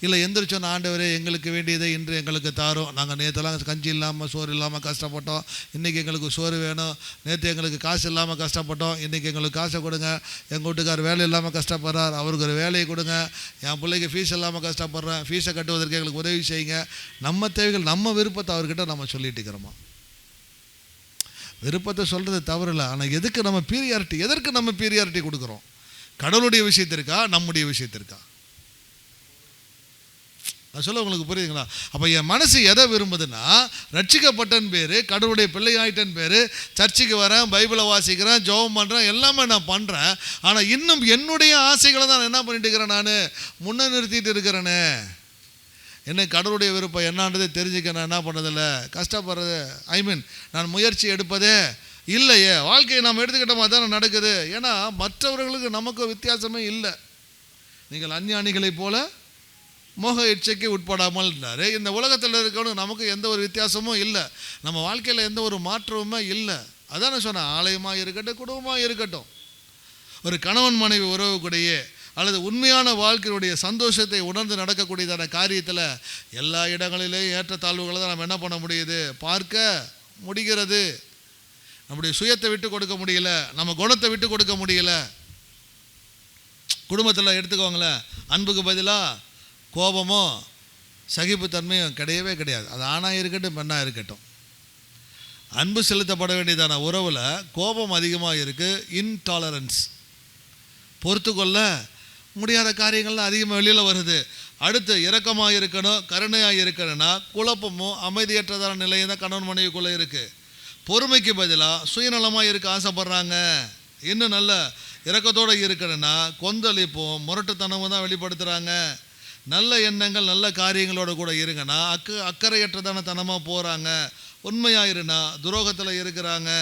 இல்லை எந்திரிச்சோன்னு ஆண்டவரே எங்களுக்கு வேண்டியதை இன்று எங்களுக்கு தாரும், நாங்கள் நேற்றுலாம் கஞ்சி இல்லாமல் சோறு இல்லாமல் கஷ்டப்பட்டோம், இன்றைக்கி எங்களுக்கு சோறு வேணும், நேற்று எங்களுக்கு காசு இல்லாமல் கஷ்டப்பட்டோம், இன்றைக்கி எங்களுக்கு காசை கொடுங்க, எங்கள் வீட்டுக்கார் வேலை இல்லாமல் கஷ்டப்படுறார், அவருக்கு ஒரு வேலையை கொடுங்க, என் பிள்ளைக்கு ஃபீஸ் இல்லாமல் கஷ்டப்படுறேன், ஃபீஸை கட்டுவதற்கு எங்களுக்கு உதவி செய்யுங்க. நம்ம தேவைகள், நம்ம விருப்பத்தை அவர்கிட்ட நம்ம சொல்லிட்டு இருக்கிறோமா? விருப்பத்தை சொல்கிறது தவறு இல்லை, ஆனால் எதற்கு நம்ம பீரியாரிட்டி கொடுக்குறோம்? கடவுளுடைய விஷயத்திற்கா, நம்முடைய விஷயத்திற்கா? நான் சொல்ல உங்களுக்கு புரியுதுங்களா? அப்போ என் மனசு எதை விரும்புதுன்னா, ரட்சிக்கப்பட்டன் பேர், கடவுளுடைய பிள்ளையாயிட்டன் பேர், சர்ச்சுக்கு வரேன், பைபிளை வாசிக்கிறேன், ஜெபம் பண்ணுறேன், எல்லாமே நான் பண்ணுறேன். ஆனால் இன்னும் என்னுடைய ஆசைகளை தான் என்ன பண்ணிட்டு இருக்கிறேன், நான் முன்ன நிறுத்திட்டு இருக்கிறேனே. என்ன கடவுளுடைய விருப்பம் என்னான்றதை தெரிஞ்சுக்க நான் என்ன பண்ணுறதில்ல, கஷ்டப்படுறது, நான் முயற்சி எடுப்பதே இல்லையே. வாழ்க்கையை நாம் எடுத்துக்கிட்ட மாதிரி தானே நடக்குது. ஏன்னா மற்றவர்களுக்கு நமக்கு வித்தியாசமே இல்லை. நீங்கள் அஞ்ஞானிகளைப் போல மோக இச்சைக்கு உட்படாமல் இருந்தார். இந்த உலகத்தில் இருக்கணும், நமக்கு எந்த ஒரு வித்தியாசமும் இல்லை, நம்ம வாழ்க்கையில் எந்த ஒரு மாற்றமுமே இல்லை. அதான் நான் சொன்னேன், ஆலயமாக இருக்கட்டும், குடும்பமாக இருக்கட்டும், ஒரு கணவன் மனைவி உறவுக்குடையே அல்லது உண்மையான வாழ்க்கையுடைய சந்தோஷத்தை உணர்ந்து நடக்கக்கூடியதான காரியத்தில் எல்லா இடங்களிலேயும் ஏற்றத்தாழ்வுகளை தான் நம்ம என்ன பண்ண முடியுது, பார்க்க முடிகிறது. நம்முடைய சுயத்தை விட்டு கொடுக்க முடியல, நம்ம குணத்தை விட்டு கொடுக்க முடியல. குடும்பத்தில் எடுத்துக்கோங்களேன், அன்புக்கு பதிலாக கோபமோ சகிப்புத்தன்மையும் கிடையவே கிடையாது. அது ஆணாக இருக்கட்டும், பெண்ணாக இருக்கட்டும். அன்பு செலுத்தப்பட வேண்டியதான உறவில் கோபம் அதிகமாக இருக்குது, இன்டாலரன்ஸ், பொறுத்து கொள்ள முடியாத காரியங்கள்லாம் அதிகமாக வெளியில் வருது. அடுத்து இரக்கமாக இருக்கணும், கருணையாக இருக்கணும்னா குழப்பமும் அமைதியற்றதான நிலையம் தான் கணவன் மனைவிக்குள்ளே இருக்குது. பொறுமைக்கு பதிலாக சுயநலமாக இருக்க ஆசைப்படுறாங்க. இன்னும் நல்ல இரக்கத்தோடு இருக்கணும்னா கொந்தளிப்பும் முரட்டுத்தனமும் தான் வெளிப்படுத்துகிறாங்க. நல்ல எண்ணங்கள் நல்ல காரியங்களோட கூட இருங்கன்னா அக்கறையற்றதான தனமாக போகிறாங்க. உண்மையாக இருனா துரோகத்தில் இருக்கிறாங்க.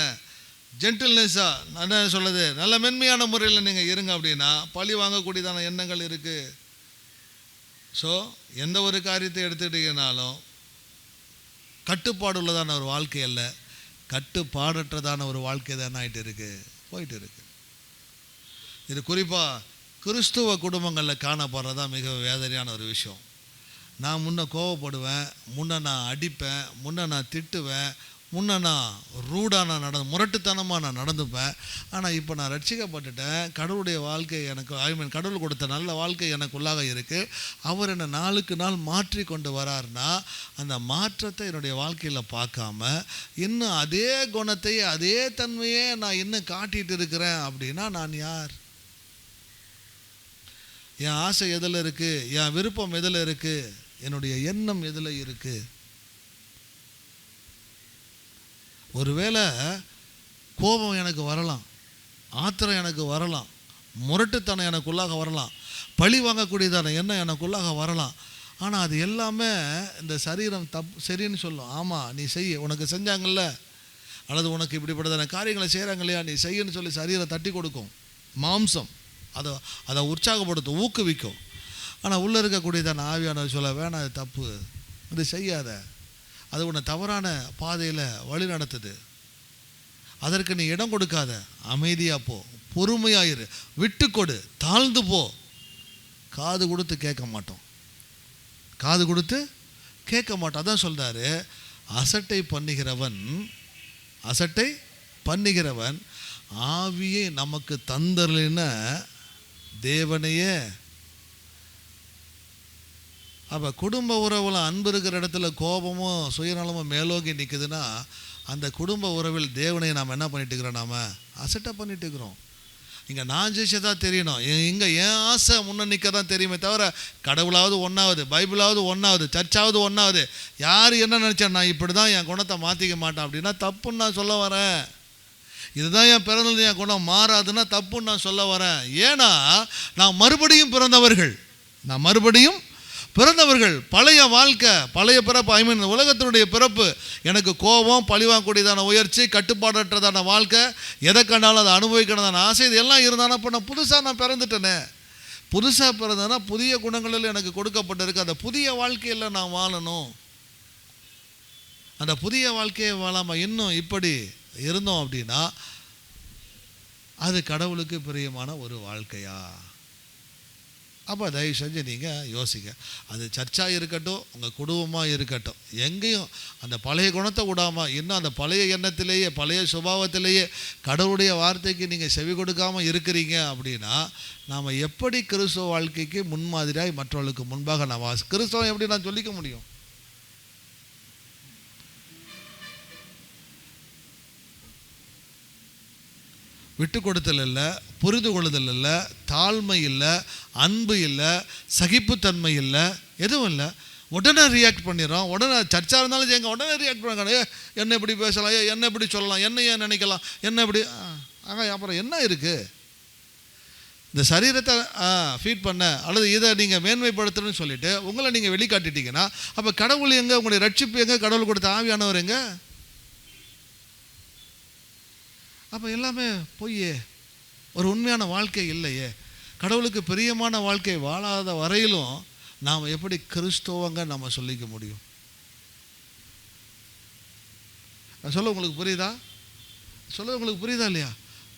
ஜென்டில்னஸ்ஸாக என்ன சொல்லுது, நல்ல மென்மையான முறையில் நீங்கள் இருங்க அப்படின்னா பழி வாங்கக்கூடியதான எண்ணங்கள் இருக்குது. ஸோ எந்த ஒரு காரியத்தை எடுத்துக்கிட்டீங்கனாலும் கட்டுப்பாடு உள்ளதான ஒரு வாழ்க்கை அல்ல, கட்டுப்பாடற்றதான ஒரு வாழ்க்கை தான் போயிட்டு இருக்கு. இது குறிப்பாக கிறிஸ்துவ குடும்பங்களில் காணப்படுறதா மிக வேதனையான ஒரு விஷயம். நான் முன்ன கோவப்படுவேன், முன்ன நான் அடிப்பேன், முன்ன நான் திட்டுவேன், முன்ன நான் ரூடாக நான் முரட்டுத்தனமாக நான் நடந்துப்பேன். ஆனால் இப்போ நான் ரட்சிக்கப்பட்டுட்டேன், கடவுளுடைய வாழ்க்கை எனக்கு கடவுள் கொடுத்த நல்ல வாழ்க்கை எனக்குள்ளாக இருக்குது. அவர் என்னை நாளுக்கு நாள் மாற்றி கொண்டு வராருன்னா அந்த மாற்றத்தை என்னுடைய வாழ்க்கையில் பார்க்காம இன்னும் அதே குணத்தை அதே தன்மையே நான் இன்னும் காட்டிகிட்டு இருக்கிறேன் அப்படின்னா நான் யார்? என் ஆசை எதில் இருக்குது, என் விருப்பம் எதில் இருக்குது, என்னுடைய எண்ணம் எதில் இருக்குது? ஒருவேளை கோபம் எனக்கு வரலாம், ஆத்திரம் எனக்கு வரலாம், முரட்டுத்தனம் எனக்குள்ளாக வரலாம், பழி வாங்கக்கூடியதான எண்ணம் எனக்குள்ளாக வரலாம். ஆனால் அது எல்லாமே இந்த சரீரம் சரின்னு சொல்லும். ஆமாம் நீ செய்ய, உனக்கு செஞ்சாங்கல்ல, அல்லது உனக்கு இப்படிப்பட்டதான காரியங்களை செய்கிறாங்க இல்லையா, நீ செய்யன்னு சொல்லி சரீரம் தட்டி கொடுக்கும். மாம்சம் அதை உற்சாகப்படுத்தும், ஊக்குவிக்கும். ஆனால் உள்ளே இருக்கக்கூடியதான ஆவியானவர் சொல்ல, வேணாம் அது தப்பு, அது செய்யாத, அது உன்னை தவறான பாதையில் வழி நடத்துது, அதற்கு நீ இடம் கொடுக்காத, அமைதியாக போ, பொறுமையாயிரு, விட்டு கொடு, தாழ்ந்து போ. காது கொடுத்து கேட்க மாட்டோம், காது கொடுத்து கேட்க மாட்டோம். அதான் சொல்கிறாரு, அசட்டை பண்ணுகிறவன் ஆவியை நமக்கு தந்தர்லின தேவனையே. அப்போ குடும்ப உறவில் அன்பு இருக்கிற இடத்துல கோபமும் சுயநலமும் மேலோங்கி நிற்குதுன்னா, அந்த குடும்ப உறவில் தேவனை நாம் என்ன பண்ணிட்டு இருக்கிறோம், நாம் அசட்டை பண்ணிட்டு இருக்கிறோம். இங்கே நான் ஜெயிச்சதா தெரியணும், இங்கே என் ஆசை முன்னே நிற்க தான் தெரியுமே தவிர, கடவுளாவது ஒன்றாவது, பைபிளாவது ஒன்றாவது, சர்ச்சாவது ஒன்றாவது, யார் என்ன நினச்சா நான் இப்படி தான் என் குணத்தை மாற்றிக்க மாட்டேன் அப்படின்னா தப்புன்னு நான் சொல்ல வரேன். இதுதான் என் பிறந்தது, என் குணம் மாறாதுன்னா தப்புன்னு நான் சொல்ல வரேன். ஏன்னா நான் மறுபடியும் பிறந்தவர்கள். பழைய வாழ்க்கை, பழைய பிறப்பு, உலகத்தினுடைய பிறப்பு, எனக்கு கோபம், பழிவாங்கக்கூடியதான உயர்ச்சி, கட்டுப்பாடற்றதான வாழ்க்கை, எதை கண்டாலும் அதை அனுபவிக்கிறதான ஆசை, இது எல்லாம் இருந்தானா இப்போ நான் புதுசாக பிறந்துட்டேனே. புதுசாக பிறந்தேன்னா புதிய குணங்களில் எனக்கு கொடுக்கப்பட்டிருக்கு. அந்த புதிய வாழ்க்கையில் நான் வாழணும். அந்த புதிய வாழ்க்கையை வாழாமல் இன்னும் இப்படி இருந்தோம் அப்படின்னா அது கடவுளுக்கு பிரியமான ஒரு வாழ்க்கையா? அப்போ தயவு செஞ்சு நீங்கள் யோசிங்க. அது சர்ச்சாக இருக்கட்டும், உங்கள் குடும்பமாக இருக்கட்டும், எங்கேயும் அந்த பழைய குணத்தை விடாமல் இன்னும் அந்த பழைய எண்ணத்திலேயே, பழைய சுபாவத்திலேயே கடவுளுடைய வார்த்தைக்கு நீங்கள் செவி கொடுக்காமல் இருக்கிறீங்க அப்படின்னா, நாம் எப்படி கிறிஸ்துவ வாழ்க்கைக்கு முன்மாதிரியாய் மற்றவர்களுக்கு முன்பாக நாம் கிறிஸ்தவம் எப்படி நான் சொல்லிக்க முடியும்? விட்டு கொடுத்தல் இல்லை, புரிந்து கொள்ளுதல் இல்லை, தாழ்மை இல்லை, அன்பு இல்லை, சகிப்புத்தன்மை இல்லை, எதுவும் இல்லை. உடனே ரியாக்ட் பண்ணிடுறோம். உடனே சர்ச்சாக இருந்தாலும் எங்கள் உடனே ரியாக்ட் பண்ணுறாங்க. என்ன இப்படி பேசலாம், என்ன இப்படி சொல்லலாம், என்ன ஏன் நினைக்கலாம், என்ன இப்படி. அப்புறம் என்ன இருக்குது? இந்த சரீரத்தை ஃபீட் பண்ண அல்லது இதை நீங்கள் மேன்மைப்படுத்துறன்னு சொல்லிவிட்டு உங்களை நீங்கள் வெளிக்காட்டிட்டீங்கன்னா, அப்போ கடவுள் எங்கே, உங்களுடைய ரட்சிப்பு எங்கே, கடவுள் கொடுத்த ஆவியானவர் எங்கே? அப்போ எல்லாமே பொய்யே, ஒரு உண்மையான வாழ்க்கை இல்லையே. கடவுளுக்கு பிரியமான வாழ்க்கை வாழாத வரையிலும் நாம் எப்படி கிறிஸ்தவங்க நம்ம சொல்லிக்க முடியும்? சொல்ல உங்களுக்கு புரியுதா இல்லையா?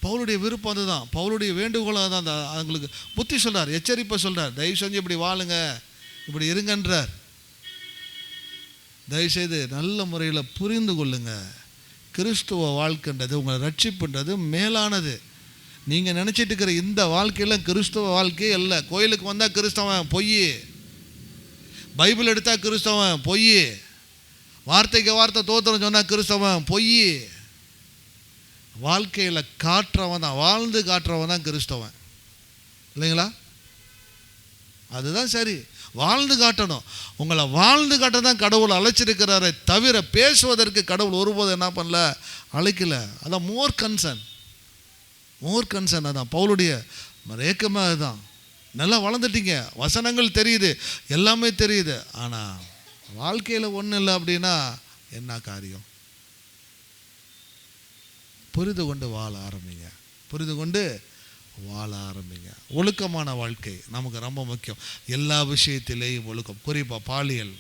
பவுலுடைய விருப்பம் அதுதான், பவுலுடைய வேண்டுகோளாக தான் அவங்களுக்கு புத்தி சொல்கிறார், எச்சரிப்பை சொல்கிறார். தயவு செஞ்சு இப்படி வாழுங்க, இப்படி இருங்கன்றார். தயவுசெய்து நல்ல முறையில் புரிந்து கொள்ளுங்க. கிறிஸ்துவ வாழ்க்கைன்றது, உங்களை ரட்சிப்புன்றது மேலானது. நீங்கள் நினச்சிட்டு இருக்கிற இந்த வாழ்க்கையில் கிறிஸ்துவ வாழ்க்கையே இல்லை. கோயிலுக்கு வந்தால் கிறிஸ்தவன் பொய், பைபிள் எடுத்தால் கிறிஸ்தவன் பொய், வார்த்தைக்கு வார்த்தை தோத்திரம் சொன்னால் கிறிஸ்தவன் பொய். வாழ்க்கையில் காட்டுறவன் தான், வாழ்ந்து காட்டுறவன் தான் கிறிஸ்தவன், இல்லைங்களா? அதுதான் சரி, வாழ்ந்து காட்டணும். உங்களை வாழ்ந்து காட்ட தான் கடவுள் அழைச்சிருக்கிறாரே தவிர பேசுவதற்கு கடவுள் ஒருபோது என்ன பண்ணல, அழைக்கல. அதான் மோர் கன்சர்ன். அதான் பவுலுடைய ஏக்கமாக அதுதான். நல்லா வளர்ந்துட்டீங்க, வசனங்கள் தெரியுது, எல்லாமே தெரியுது, ஆனால் வாழ்க்கையில் ஒன்றும் இல்லை அப்படின்னா என்ன காரியம்? புரிந்து கொண்டு வாழ ஆரம்பிங்க. ஒழுக்கமான வாழ்க்கை நமக்கு ரொம்ப முக்கியம். எல்லா விஷயத்திலேயும் ஒழுக்கம், குறிப்பாக பாலியல்,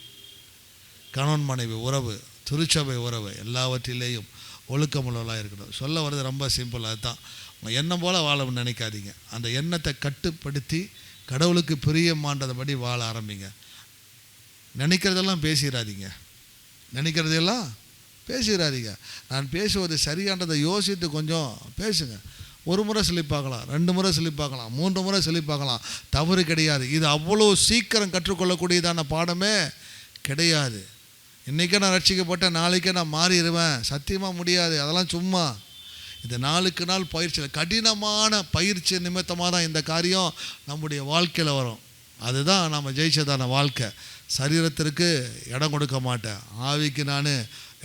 கணவன் மனைவி உறவு, திருச்சபை உறவு, எல்லாவற்றிலேயும் ஒழுக்கமுள்ளவர்களாக இருக்கணும். சொல்ல வர்றது ரொம்ப சிம்பிள், அதுதான். உங்கள் எண்ணம் போல் வாழணும்னு நினைக்காதீங்க. அந்த எண்ணத்தை கட்டுப்படுத்தி கடவுளுக்கு பிரியமானபடி வாழ ஆரம்பிங்க. நினைக்கிறதெல்லாம் பேசிடாதீங்க. நான் பேசுவது சரியானதை யோசித்து கொஞ்சம் பேசுங்க. ஒரு முறை சொல்லிப்பாக்கலாம், 2 முறை சொல்லிப்பாக்கலாம், 3 முறை சொல்லிப்பாக்கலாம், தவறு கிடையாது. இது அவ்வளோ சீக்கிரம் கற்றுக்கொள்ளக்கூடியதான பாடமே கிடையாது. இன்றைக்கே நான் ரட்சிக்கப்பட்டேன், நாளைக்கே நான் மாறிடுவேன், சத்தியமாக முடியாது. அதெல்லாம் சும்மா. இது நாளுக்கு நாள் பயிற்சியில், கடினமான பயிற்சி நிமித்தமாக தான் இந்த காரியம் நம்முடைய வாழ்க்கையில் வரும். அதுதான் நம்ம ஜெயிச்சதான வாழ்க்கை. சரீரத்திற்கு இடம் கொடுக்க மாட்டேன், ஆவிக்கு நான்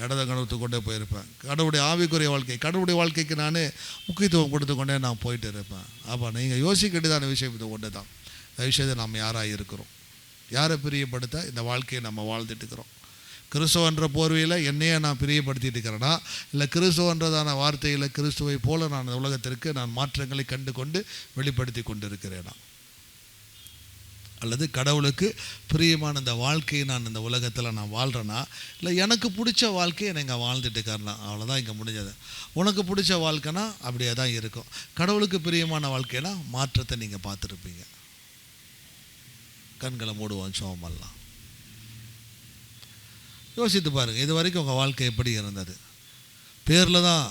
இடத கணத்து கொண்டே போயிருப்பேன். கடவுளுடைய ஆவிக்குரிய வாழ்க்கை, கடவுளுடைய வாழ்க்கைக்கு நான் முக்கியத்துவம் கொடுத்து கொண்டே நான் போயிட்டு இருப்பேன். அப்போ நீங்கள் யோசிக்கிட்டுதான விஷயம் இது ஒன்று தான். இந்த விஷயத்தை நம்ம யாராக இருக்கிறோம், யாரை பிரியப்படுத்த இந்த வாழ்க்கையை நம்ம வாழ்ந்துட்டு இருக்கிறோம். கிறிஸ்துவன்ற போர்வையில் என்னையே நான் பிரியப்படுத்திட்டு இருக்கிறேன்னா, இல்லை கிறிஸ்துவன்றதான வார்த்தையில் கிறிஸ்துவை போல நான் உலகத்திற்கு நான் மாற்றங்களை கண்டு கொண்டு வெளிப்படுத்தி கொண்டு இருக்கிறேனா, அல்லது கடவுளுக்கு பிரியமான இந்த வாழ்க்கையை நான் இந்த உலகத்தில் நான் வாழ்கிறேன்னா, இல்லை எனக்கு பிடிச்ச வாழ்க்கையை நீங்கள் வாழ்ந்துட்டு இருக்கிறேன்னா, அவ்வளோதான் இங்கே முடிஞ்சது. உனக்கு பிடிச்ச வாழ்க்கைனா அப்படியே தான் இருக்கும். கடவுளுக்கு பிரியமான வாழ்க்கைனா மாற்றத்தை நீங்கள் பார்த்துருப்பீங்க. கண்களை மூடுவோம், சோமல்லாம் யோசித்து பாருங்கள். இது வரைக்கும் உங்கள் வாழ்க்கை எப்படி இருந்தது? பேரில் தான்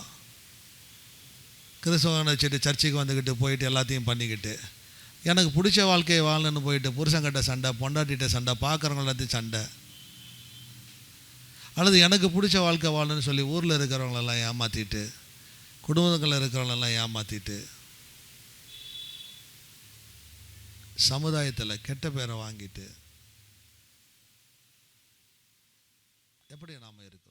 கிறிஸ்தவனை வச்சுட்டு சர்ச்சுக்கு வந்துக்கிட்டு போயிட்டு எல்லாத்தையும் பண்ணிக்கிட்டு, எனக்கு பிடிச்ச வாழ்க்கையை வாழணுன்னு போயிட்டு புருஷங்கிட்ட சண்டை, பொண்டாட்டிகிட்ட சண்டை, பார்க்குறவங்க எல்லாத்தையும் சண்டை, அல்லது எனக்கு பிடிச்ச வாழ்க்கை வாழணுன்னு சொல்லி ஊரில் இருக்கிறவங்களெல்லாம் ஏமாற்றிட்டு, குடும்பங்களில் இருக்கிறவங்களெல்லாம் ஏமாற்றிட்டு, சமுதாயத்தில் கெட்ட பேரை வாங்கிட்டு எப்படி நாம் இருக்கோம்?